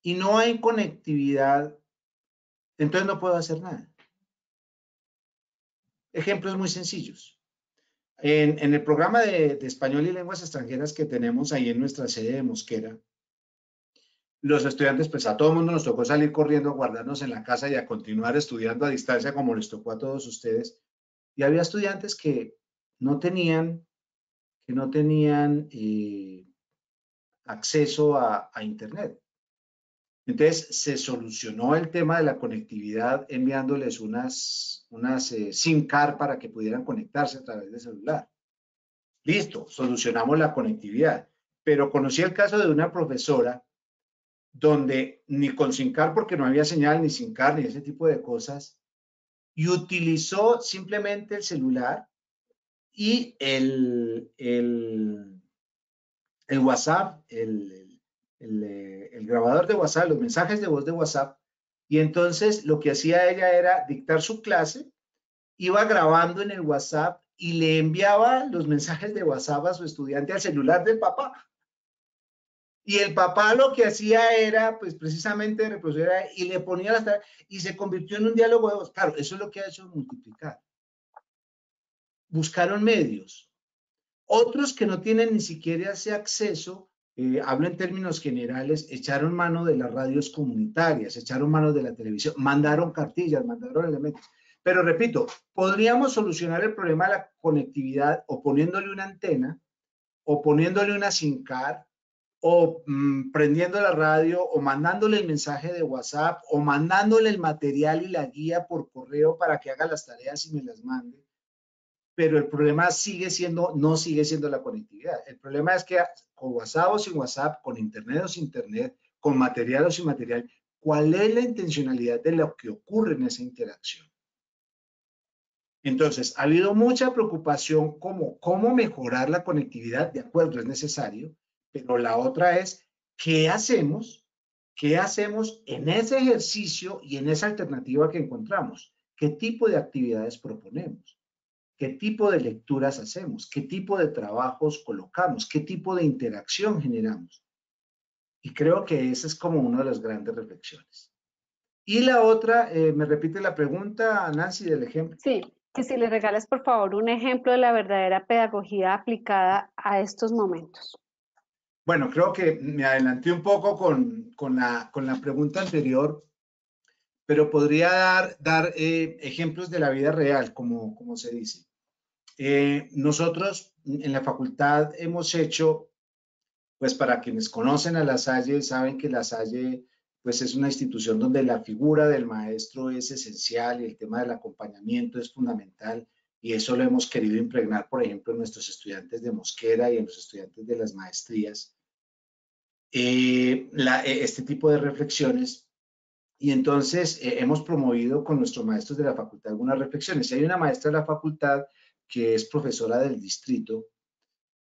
y no hay conectividad, entonces no puedo hacer nada. Ejemplos muy sencillos. En el programa de español y lenguas extranjeras que tenemos ahí en nuestra sede de Mosquera, los estudiantes, pues a todo el mundo nos tocó salir corriendo, guardarnos en la casa y a continuar estudiando a distancia como les tocó a todos ustedes. Y había estudiantes que no tenían acceso a Internet. Entonces se solucionó el tema de la conectividad enviándoles unas SIM card para que pudieran conectarse a través del celular. Listo, solucionamos la conectividad. Pero conocí el caso de una profesora donde ni con SIM card, porque no había señal, ni SIM card, ni ese tipo de cosas, y utilizó simplemente el celular y el WhatsApp, el grabador de WhatsApp, los mensajes de voz de WhatsApp, y entonces lo que hacía ella era dictar su clase, iba grabando en el WhatsApp y le enviaba los mensajes de WhatsApp a su estudiante al celular del papá. Y el papá lo que hacía era, pues precisamente reproducir y le ponía las tareas y se convirtió en un diálogo de voz. Claro, eso es lo que ha hecho multiplicar. Buscaron medios. Otros que no tienen ni siquiera ese acceso, hablo en términos generales, echaron mano de las radios comunitarias, echaron mano de la televisión, mandaron cartillas, mandaron elementos. Pero repito, podríamos solucionar el problema de la conectividad o poniéndole una antena, o poniéndole una SIM card, o prendiendo la radio, o mandándole el mensaje de WhatsApp, o mandándole el material y la guía por correo para que haga las tareas y me las mande. Pero el problema no sigue siendo la conectividad. El problema es que con WhatsApp o sin WhatsApp, con Internet o sin Internet, con material o sin material, ¿cuál es la intencionalidad de lo que ocurre en esa interacción? Entonces, ha habido mucha preocupación como cómo mejorar la conectividad, de acuerdo, es necesario, pero la otra es, ¿qué hacemos? ¿Qué hacemos en ese ejercicio y en esa alternativa que encontramos? ¿Qué tipo de actividades proponemos? ¿Qué tipo de lecturas hacemos? ¿Qué tipo de trabajos colocamos? ¿Qué tipo de interacción generamos? Y creo que esa es como una de las grandes reflexiones. Y la otra, ¿me repite la pregunta, Nancy, del ejemplo? Sí, que si le regalas por favor un ejemplo de la verdadera pedagogía aplicada a estos momentos. Bueno, creo que me adelanté un poco con la pregunta anterior, pero podría dar ejemplos de la vida real, como se dice. Nosotros en la facultad hemos hecho, pues para quienes conocen a La Salle, saben que La Salle pues es una institución donde la figura del maestro es esencial y el tema del acompañamiento es fundamental, y eso lo hemos querido impregnar, por ejemplo, en nuestros estudiantes de Mosquera y en los estudiantes de las maestrías. Este tipo de reflexiones, y entonces hemos promovido con nuestros maestros de la facultad algunas reflexiones. Hay una maestra de la facultad que es profesora del distrito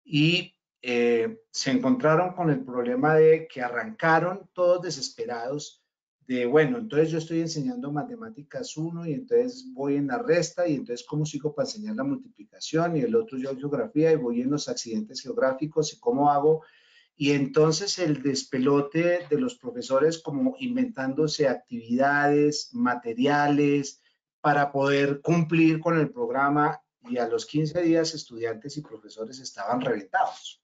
y se encontraron con el problema de que arrancaron todos desesperados de, bueno, entonces yo estoy enseñando matemáticas 1 y entonces voy en la resta y entonces cómo sigo para enseñar la multiplicación, y el otro yo geografía y voy en los accidentes geográficos y cómo hago. Y entonces el despelote de los profesores como inventándose actividades, materiales para poder cumplir con el programa, y a los 15 días estudiantes y profesores estaban reventados.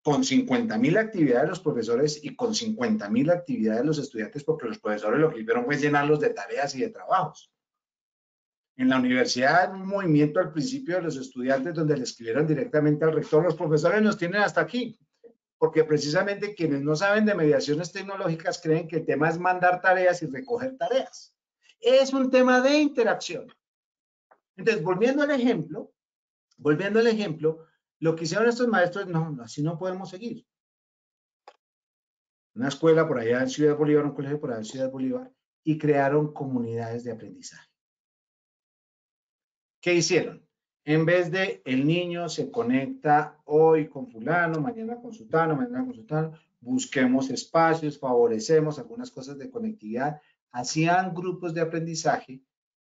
Con 50.000 actividades de los profesores y con 50.000 actividades de los estudiantes, porque los profesores lo que hicieron fue llenarlos de tareas y de trabajos. En la universidad, un movimiento al principio de los estudiantes donde le escribieron directamente al rector: los profesores nos tienen hasta aquí. Porque precisamente quienes no saben de mediaciones tecnológicas creen que el tema es mandar tareas y recoger tareas. Es un tema de interacción. Entonces, volviendo al ejemplo, lo que hicieron estos maestros: no, así no podemos seguir. Una escuela por allá en Ciudad Bolívar, un colegio por allá en Ciudad Bolívar, y crearon comunidades de aprendizaje. ¿Qué hicieron? En vez de el niño se conecta hoy con fulano, mañana con sultano, mañana con sultano, busquemos espacios, favorecemos algunas cosas de conectividad, hacían grupos de aprendizaje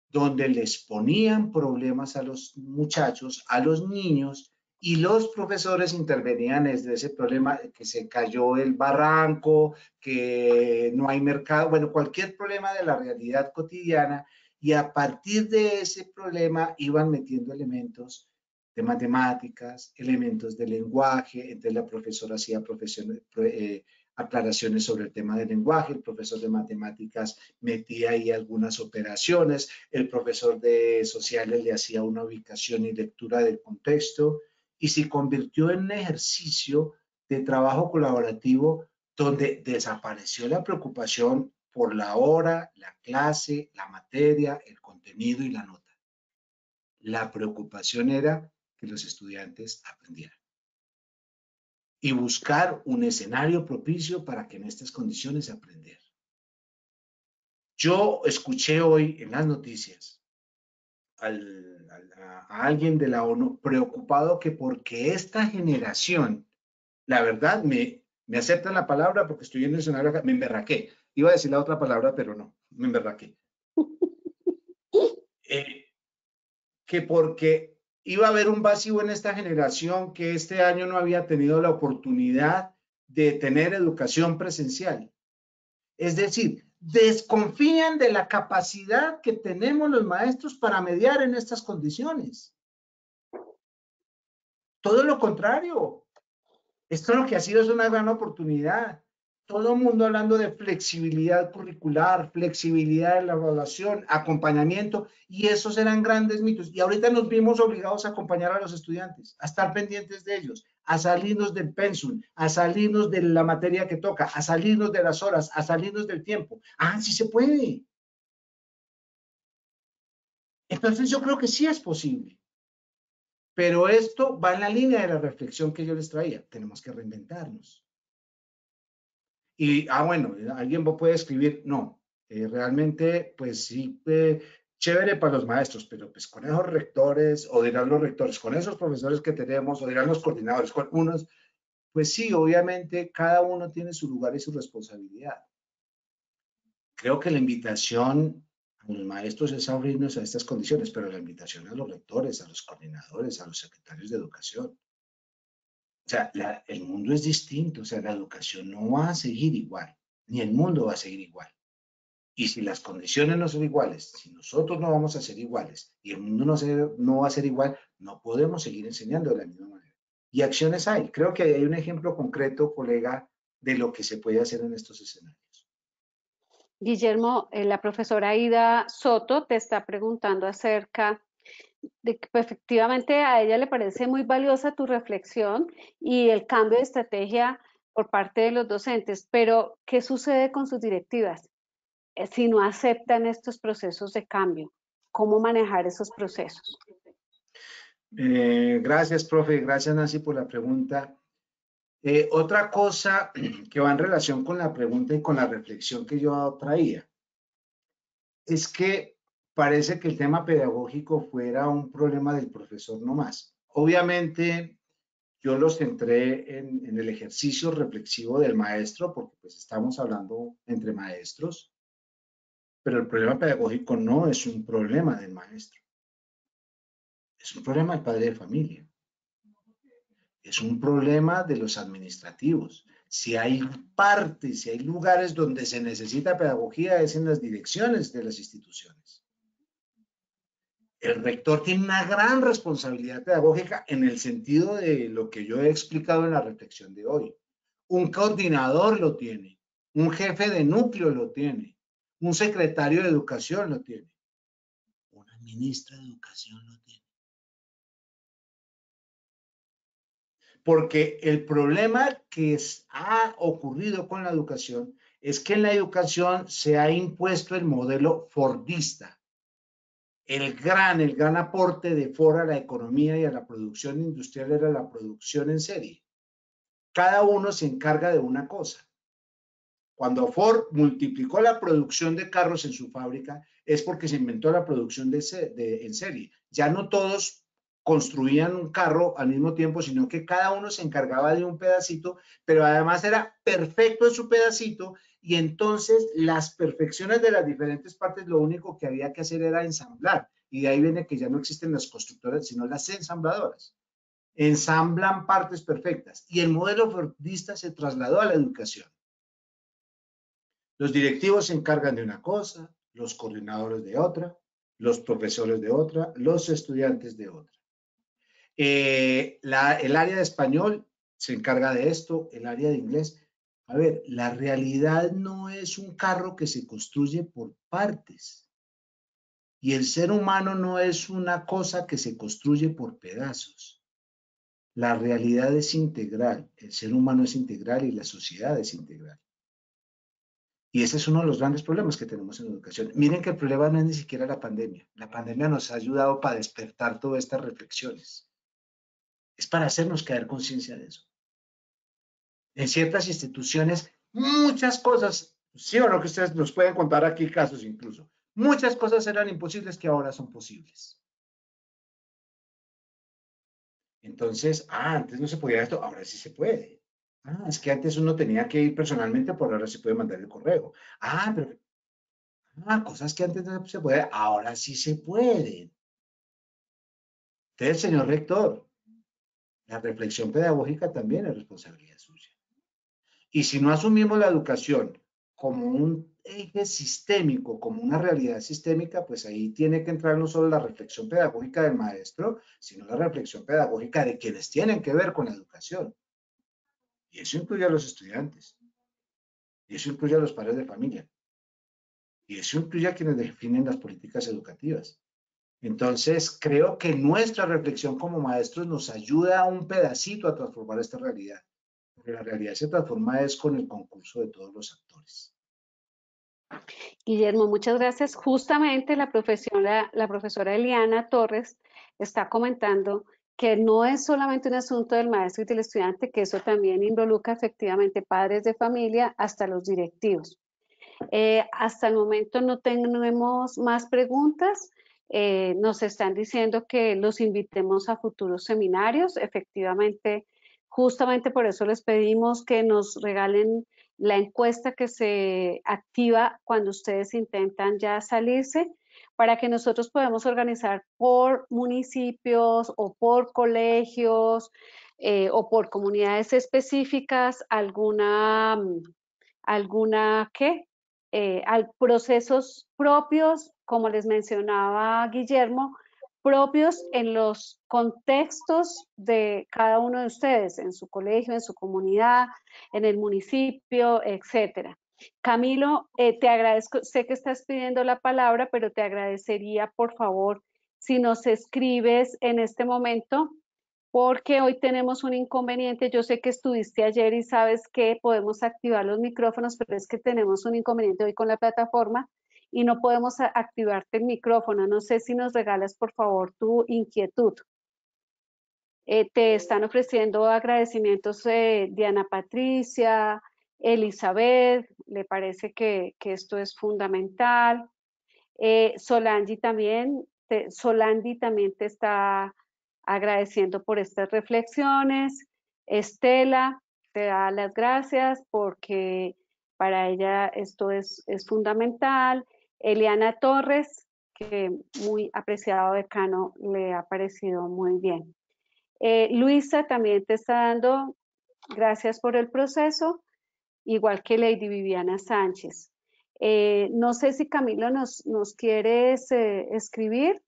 donde les ponían problemas a los muchachos, a los niños, y los profesores intervenían desde ese problema, que se cayó el barranco, que no hay mercado, bueno, cualquier problema de la realidad cotidiana. Y a partir de ese problema iban metiendo elementos de matemáticas, elementos de lenguaje. Entonces la profesora hacía aclaraciones sobre el tema del lenguaje, el profesor de matemáticas metía ahí algunas operaciones, el profesor de sociales le hacía una ubicación y lectura del contexto, y se convirtió en un ejercicio de trabajo colaborativo donde desapareció la preocupación por la hora, la clase, la materia, el contenido y la nota. La preocupación era que los estudiantes aprendieran y buscar un escenario propicio para que en estas condiciones se aprendiera. Yo escuché hoy en las noticias a alguien de la ONU preocupado que porque esta generación, la verdad, me aceptan la palabra porque estoy en el escenario, me emberraqué. Iba a decir la otra palabra, pero no, me emberraqué. Que porque iba a haber un vacío en esta generación que este año no había tenido la oportunidad de tener educación presencial. Es decir, desconfían de la capacidad que tenemos los maestros para mediar en estas condiciones. Todo lo contrario. Esto lo que ha sido es una gran oportunidad. Todo el mundo hablando de flexibilidad curricular, flexibilidad en la evaluación, acompañamiento, y esos eran grandes mitos. Y ahorita nos vimos obligados a acompañar a los estudiantes, a estar pendientes de ellos, a salirnos del pensum, a salirnos de la materia que toca, a salirnos de las horas, a salirnos del tiempo. Ah, sí se puede. Entonces yo creo que sí es posible. Pero esto va en la línea de la reflexión que yo les traía. Tenemos que reinventarnos. Y, bueno, alguien puede escribir, no, realmente, pues sí, chévere para los maestros, pero pues con esos rectores, o dirán los rectores, con esos profesores que tenemos, o dirán los coordinadores, con unos, pues sí, obviamente cada uno tiene su lugar y su responsabilidad. Creo que la invitación a los maestros es abrirnos a estas condiciones, pero la invitación a los rectores, a los coordinadores, a los secretarios de educación. O sea, el mundo es distinto, o sea, la educación no va a seguir igual, ni el mundo va a seguir igual. Y si las condiciones no son iguales, si nosotros no vamos a ser iguales y el mundo no va a ser igual, no podemos seguir enseñando de la misma manera. Y acciones hay. Creo que hay un ejemplo concreto, colega, de lo que se puede hacer en estos escenarios. Guillermo, la profesora Ida Soto te está preguntando acerca de que pues, efectivamente a ella le parece muy valiosa tu reflexión y el cambio de estrategia por parte de los docentes, pero ¿qué sucede con sus directivas si no aceptan estos procesos de cambio? ¿Cómo manejar esos procesos? Gracias, profe. Gracias, Nancy, por la pregunta. Otra cosa que va en relación con la pregunta y con la reflexión que yo traía es que parece que el tema pedagógico fuera un problema del profesor nomás. Obviamente, yo los centré en el ejercicio reflexivo del maestro, porque pues estamos hablando entre maestros, pero el problema pedagógico no es un problema del maestro, es un problema del padre de familia, es un problema de los administrativos. Si hay partes, si hay lugares donde se necesita pedagogía, es en las direcciones de las instituciones. El rector tiene una gran responsabilidad pedagógica en el sentido de lo que yo he explicado en la reflexión de hoy. Un coordinador lo tiene, un jefe de núcleo lo tiene, un secretario de educación lo tiene, una ministra de educación lo tiene. Porque el problema que ha ocurrido con la educación es que en la educación se ha impuesto el modelo fordista. El gran aporte de Ford a la economía y a la producción industrial era la producción en serie. Cada uno se encarga de una cosa. Cuando Ford multiplicó la producción de carros en su fábrica, es porque se inventó la producción en serie. Ya no todos construían un carro al mismo tiempo, sino que cada uno se encargaba de un pedacito, pero además era perfecto en su pedacito, y entonces las perfecciones de las diferentes partes, lo único que había que hacer era ensamblar, y de ahí viene que ya no existen las constructoras, sino las ensambladoras. Ensamblan partes perfectas, y el modelo fordista se trasladó a la educación. Los directivos se encargan de una cosa, los coordinadores de otra, los profesores de otra, los estudiantes de otra. El área de español se encarga de esto, el área de inglés. A ver, la realidad no es un carro que se construye por partes. Y el ser humano no es una cosa que se construye por pedazos. La realidad es integral, el ser humano es integral y la sociedad es integral. Y ese es uno de los grandes problemas que tenemos en la educación. Miren que el problema no es ni siquiera la pandemia. La pandemia nos ha ayudado para despertar todas estas reflexiones. Es para hacernos caer conciencia de eso. En ciertas instituciones, muchas cosas, sí o no, que ustedes nos pueden contar aquí casos incluso, muchas cosas eran imposibles que ahora son posibles. Entonces, antes no se podía esto, ahora sí se puede. Es que antes uno tenía que ir personalmente, por ahora se puede mandar el correo. Pero cosas que antes no se puede, ahora sí se pueden. Entonces, señor rector, la reflexión pedagógica también es responsabilidad suya. Y si no asumimos la educación como un eje sistémico, como una realidad sistémica, pues ahí tiene que entrar no solo la reflexión pedagógica del maestro, sino la reflexión pedagógica de quienes tienen que ver con la educación. Y eso incluye a los estudiantes. Y eso incluye a los padres de familia. Y eso incluye a quienes definen las políticas educativas. Entonces, creo que nuestra reflexión como maestros nos ayuda un pedacito a transformar esta realidad. Porque la realidad se transforma es con el concurso de todos los actores. Guillermo, muchas gracias. Justamente la profesora Eliana Torres está comentando que no es solamente un asunto del maestro y del estudiante, que eso también involucra efectivamente padres de familia hasta los directivos. Hasta el momento no tenemos más preguntas. Nos están diciendo que los invitemos a futuros seminarios. Efectivamente, justamente por eso les pedimos que nos regalen la encuesta que se activa cuando ustedes intentan ya salirse, para que nosotros podamos organizar por municipios o por colegios o por comunidades específicas alguna ¿qué? Procesos propios, como les mencionaba Guillermo, propios en los contextos de cada uno de ustedes, en su colegio, en su comunidad, en el municipio, etcétera. Camilo, te agradezco, sé que estás pidiendo la palabra, pero te agradecería, por favor, si nos escribes en este momento, porque hoy tenemos un inconveniente. Yo sé que estuviste ayer y sabes que podemos activar los micrófonos, pero es que tenemos un inconveniente hoy con la plataforma y no podemos activarte el micrófono. No sé si nos regalas, por favor, tu inquietud. Te están ofreciendo agradecimientos Diana Patricia, Elizabeth, le parece que esto es fundamental. Solandi también te está agradeciendo por estas reflexiones. Estela te da las gracias porque para ella esto es fundamental. Eliana Torres, que muy apreciado decano, le ha parecido muy bien. Luisa también te está dando gracias por el proceso, igual que Lady Viviana Sánchez. No sé si Camilo nos quieres escribir.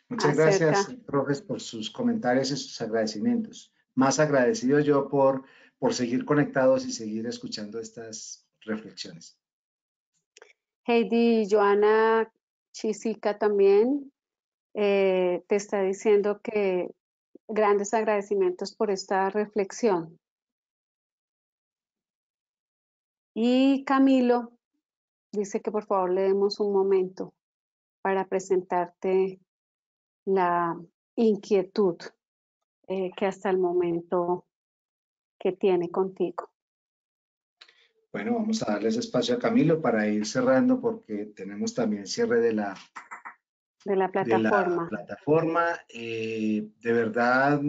Muchas gracias, profes, por sus comentarios y sus agradecimientos. Más agradecido yo por seguir conectados y seguir escuchando estas reflexiones. Heidi Joana Chisica también te está diciendo que grandes agradecimientos por esta reflexión. Y Camilo dice que por favor le demos un momento para presentarte la inquietud que hasta el momento que tiene contigo. Bueno, vamos a darles espacio a Camilo para ir cerrando porque tenemos también cierre de la plataforma. De verdad,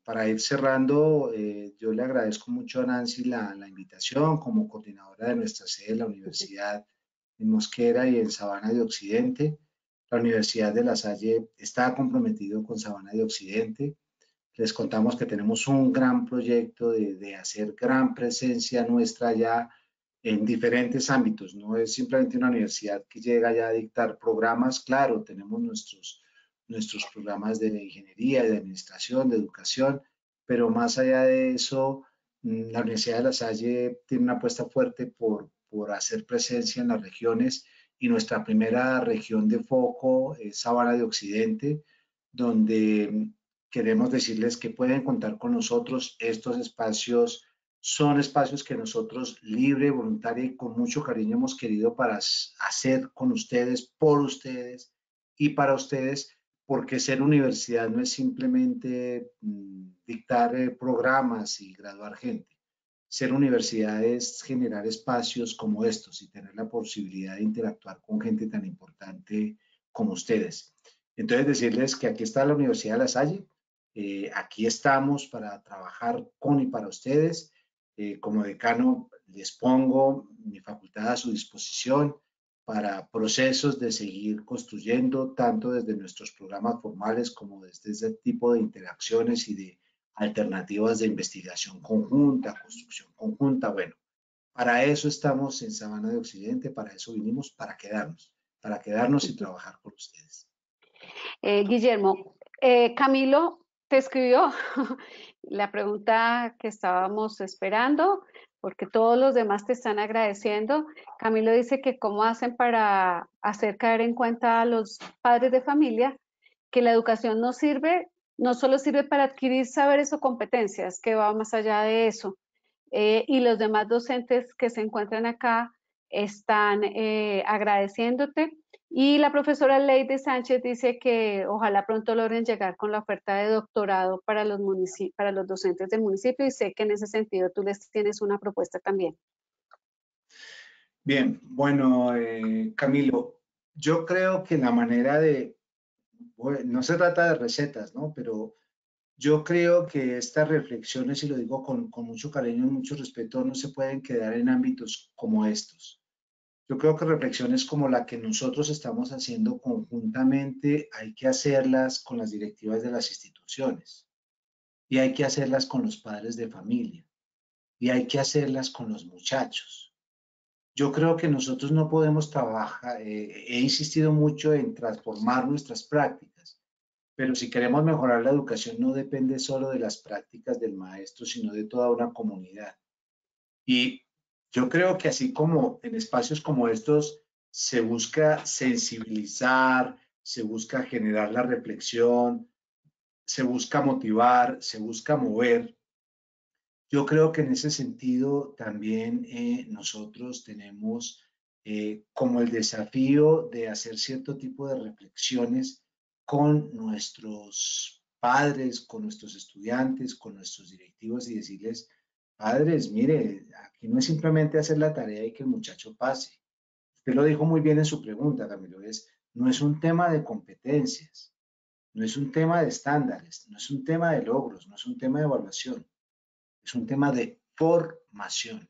para ir cerrando, yo le agradezco mucho a Nancy la invitación como coordinadora de nuestra sede, la Universidad en Mosquera y en Sabana de Occidente. La Universidad de La Salle está comprometido con Sabana de Occidente. Les contamos que tenemos un gran proyecto de hacer gran presencia nuestra ya en diferentes ámbitos. No es simplemente una universidad que llega ya a dictar programas. Claro, tenemos nuestros programas de ingeniería, de administración, de educación, pero más allá de eso, la Universidad de La Salle tiene una apuesta fuerte por hacer presencia en las regiones y nuestra primera región de foco es Sabana de Occidente, donde queremos decirles que pueden contar con nosotros. Estos espacios son espacios que nosotros libre, voluntaria y con mucho cariño hemos querido para hacer con ustedes, por ustedes y para ustedes, porque ser universidad no es simplemente dictar programas y graduar gente. Ser universidad es generar espacios como estos y tener la posibilidad de interactuar con gente tan importante como ustedes. Entonces, decirles que aquí está la Universidad de La Salle, aquí estamos para trabajar con y para ustedes. Como decano, les pongo mi facultad a su disposición. para procesos de seguir construyendo, tanto desde nuestros programas formales como desde ese tipo de interacciones y de alternativas de investigación conjunta, construcción conjunta. Bueno, para eso estamos en Sabana de Occidente, para eso vinimos, para quedarnos y trabajar con ustedes. Guillermo, Camilo te escribió la pregunta que estábamos esperando, porque todos los demás te están agradeciendo. Camilo dice que cómo hacen para hacer caer en cuenta a los padres de familia que la educación no solo sirve para adquirir saberes o competencias, que va más allá de eso. Y los demás docentes que se encuentran acá están agradeciéndote. Y la profesora Leyde Sánchez dice que ojalá pronto logren llegar con la oferta de doctorado para los docentes del municipio, y sé que en ese sentido tú les tienes una propuesta también. Bien, bueno, Camilo, yo creo que la manera bueno, no se trata de recetas, ¿no? Pero yo creo que estas reflexiones, y lo digo con mucho cariño y mucho respeto, no se pueden quedar en ámbitos como estos. Yo creo que reflexiones como la que nosotros estamos haciendo conjuntamente hay que hacerlas con las directivas de las instituciones y hay que hacerlas con los padres de familia y hay que hacerlas con los muchachos. Yo creo que nosotros no podemos trabajar, he insistido mucho en transformar nuestras prácticas, pero si queremos mejorar la educación no depende solo de las prácticas del maestro, sino de toda una comunidad. Y yo creo que así como en espacios como estos se busca sensibilizar, se busca generar la reflexión, se busca motivar, se busca mover, yo creo que en ese sentido también nosotros tenemos como el desafío de hacer cierto tipo de reflexiones con nuestros padres, con nuestros estudiantes, con nuestros directivos y decirles, padres, mire, aquí no es simplemente hacer la tarea y que el muchacho pase. Usted lo dijo muy bien en su pregunta, Camilo, no es un tema de competencias, no es un tema de estándares, no es un tema de logros, no es un tema de evaluación. Es un tema de formación.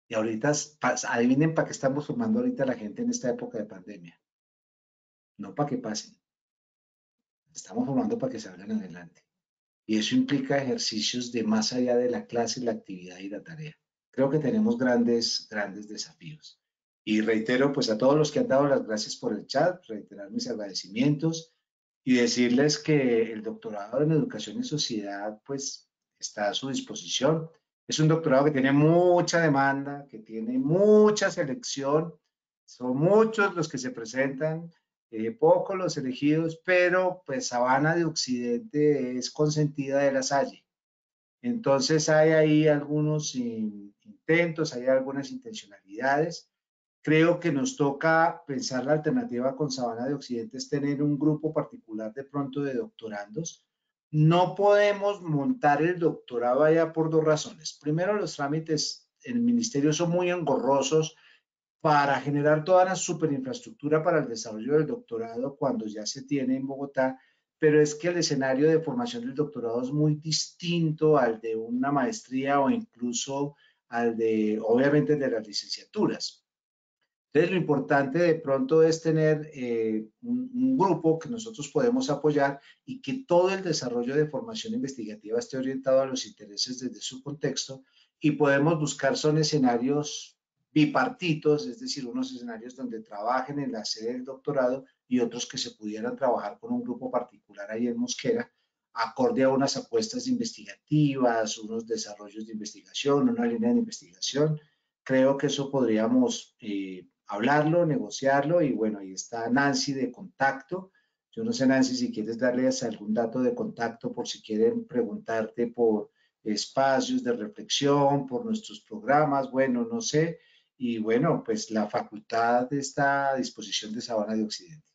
Y ahorita, adivinen para qué estamos formando ahorita a la gente en esta época de pandemia. No para que pasen. Estamos formando para que salgan adelante. Y eso implica ejercicios de más allá de la clase, la actividad y la tarea. Creo que tenemos grandes desafíos. Y reitero pues a todos los que han dado las gracias por el chat, reiterar mis agradecimientos y decirles que el doctorado en Educación y Sociedad pues está a su disposición. Es un doctorado que tiene mucha demanda, que tiene mucha selección, son muchos los que se presentan, pocos los elegidos, pero pues Sabana de Occidente es consentida de la Salle. Entonces hay ahí algunos intentos, hay algunas intencionalidades. Creo que nos toca pensar la alternativa con Sabana de Occidente es tener un grupo particular de pronto de doctorandos. No podemos montar el doctorado allá por dos razones. Primero, los trámites en el ministerio son muy engorrosos para generar toda la superinfraestructura para el desarrollo del doctorado cuando ya se tiene en Bogotá, pero es que el escenario de formación del doctorado es muy distinto al de una maestría o incluso al de, obviamente, de las licenciaturas. Entonces, lo importante de pronto es tener un grupo que nosotros podemos apoyar y que todo el desarrollo de formación investigativa esté orientado a los intereses desde su contexto y podemos buscar son escenarios bipartitos, es decir, unos escenarios donde trabajen en la sede del doctorado y otros que se pudieran trabajar con un grupo particular ahí en Mosquera, acorde a unas apuestas investigativas, unos desarrollos de investigación, una línea de investigación. Creo que eso podríamos hablarlo, negociarlo y bueno, ahí está Nancy de contacto. Yo no sé, Nancy, si quieres darles algún dato de contacto por si quieren preguntarte por espacios de reflexión, por nuestros programas, bueno, no sé. Y bueno, pues la facultad está a disposición de Sabana de Occidente.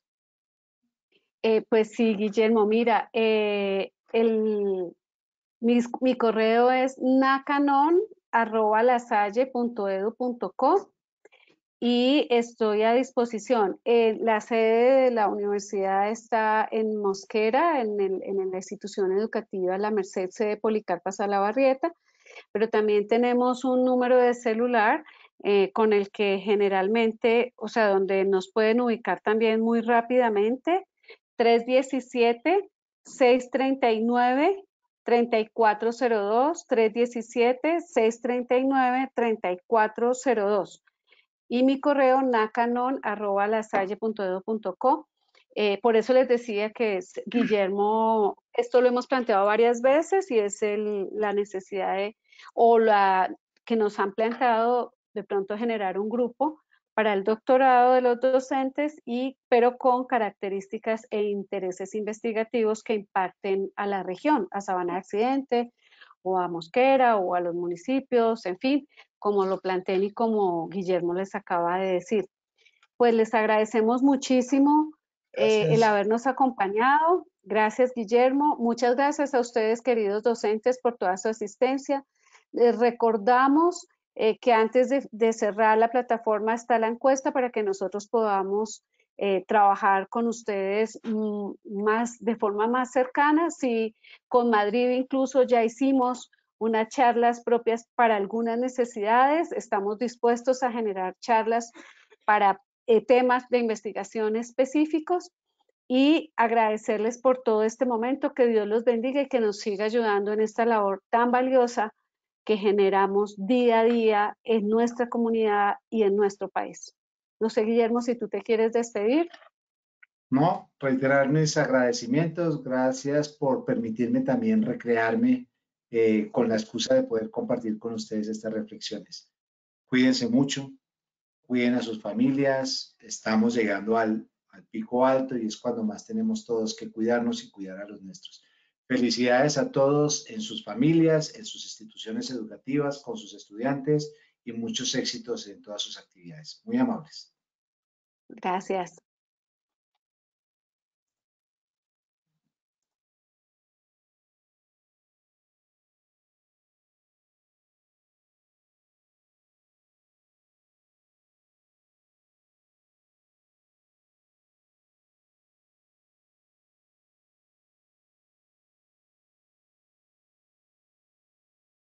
Pues sí, Guillermo, mira, mi correo es nacanon@lasalle.edu.co y estoy a disposición. La sede de la universidad está en Mosquera, en la institución educativa La Merced, sede Policarpa Salabarrieta, pero también tenemos un número de celular con el que generalmente, o sea, donde nos pueden ubicar también muy rápidamente, 317-639-3402, 317-639-3402. Y mi correo nacanon@lasalle.edu.co. Por eso les decía que Guillermo, esto lo hemos planteado varias veces y es la necesidad que nos han planteado de pronto generar un grupo para el doctorado de los docentes, pero con características e intereses investigativos que impacten a la región, a Sabana de Accidente, o a Mosquera, o a los municipios, en fin, como lo planteé y como Guillermo les acaba de decir. Pues les agradecemos muchísimo el habernos acompañado. Gracias, Guillermo. Muchas gracias a ustedes, queridos docentes, por toda su asistencia. Les recordamos que antes de cerrar la plataforma está la encuesta para que nosotros podamos trabajar con ustedes de forma más cercana. Si con Madrid incluso ya hicimos unas charlas propias para algunas necesidades, estamos dispuestos a generar charlas para temas de investigación específicos, y agradecerles por todo este momento. Que Dios los bendiga y que nos siga ayudando en esta labor tan valiosa que generamos día a día en nuestra comunidad y en nuestro país. No sé, Guillermo, si tú te quieres despedir. No, reiterar mis agradecimientos. Gracias por permitirme también recrearme con la excusa de poder compartir con ustedes estas reflexiones. Cuídense mucho, cuiden a sus familias. Estamos llegando al pico alto y es cuando más tenemos todos que cuidarnos y cuidar a los nuestros. Felicidades a todos en sus familias, en sus instituciones educativas, con sus estudiantes y muchos éxitos en todas sus actividades. Muy amables. Gracias.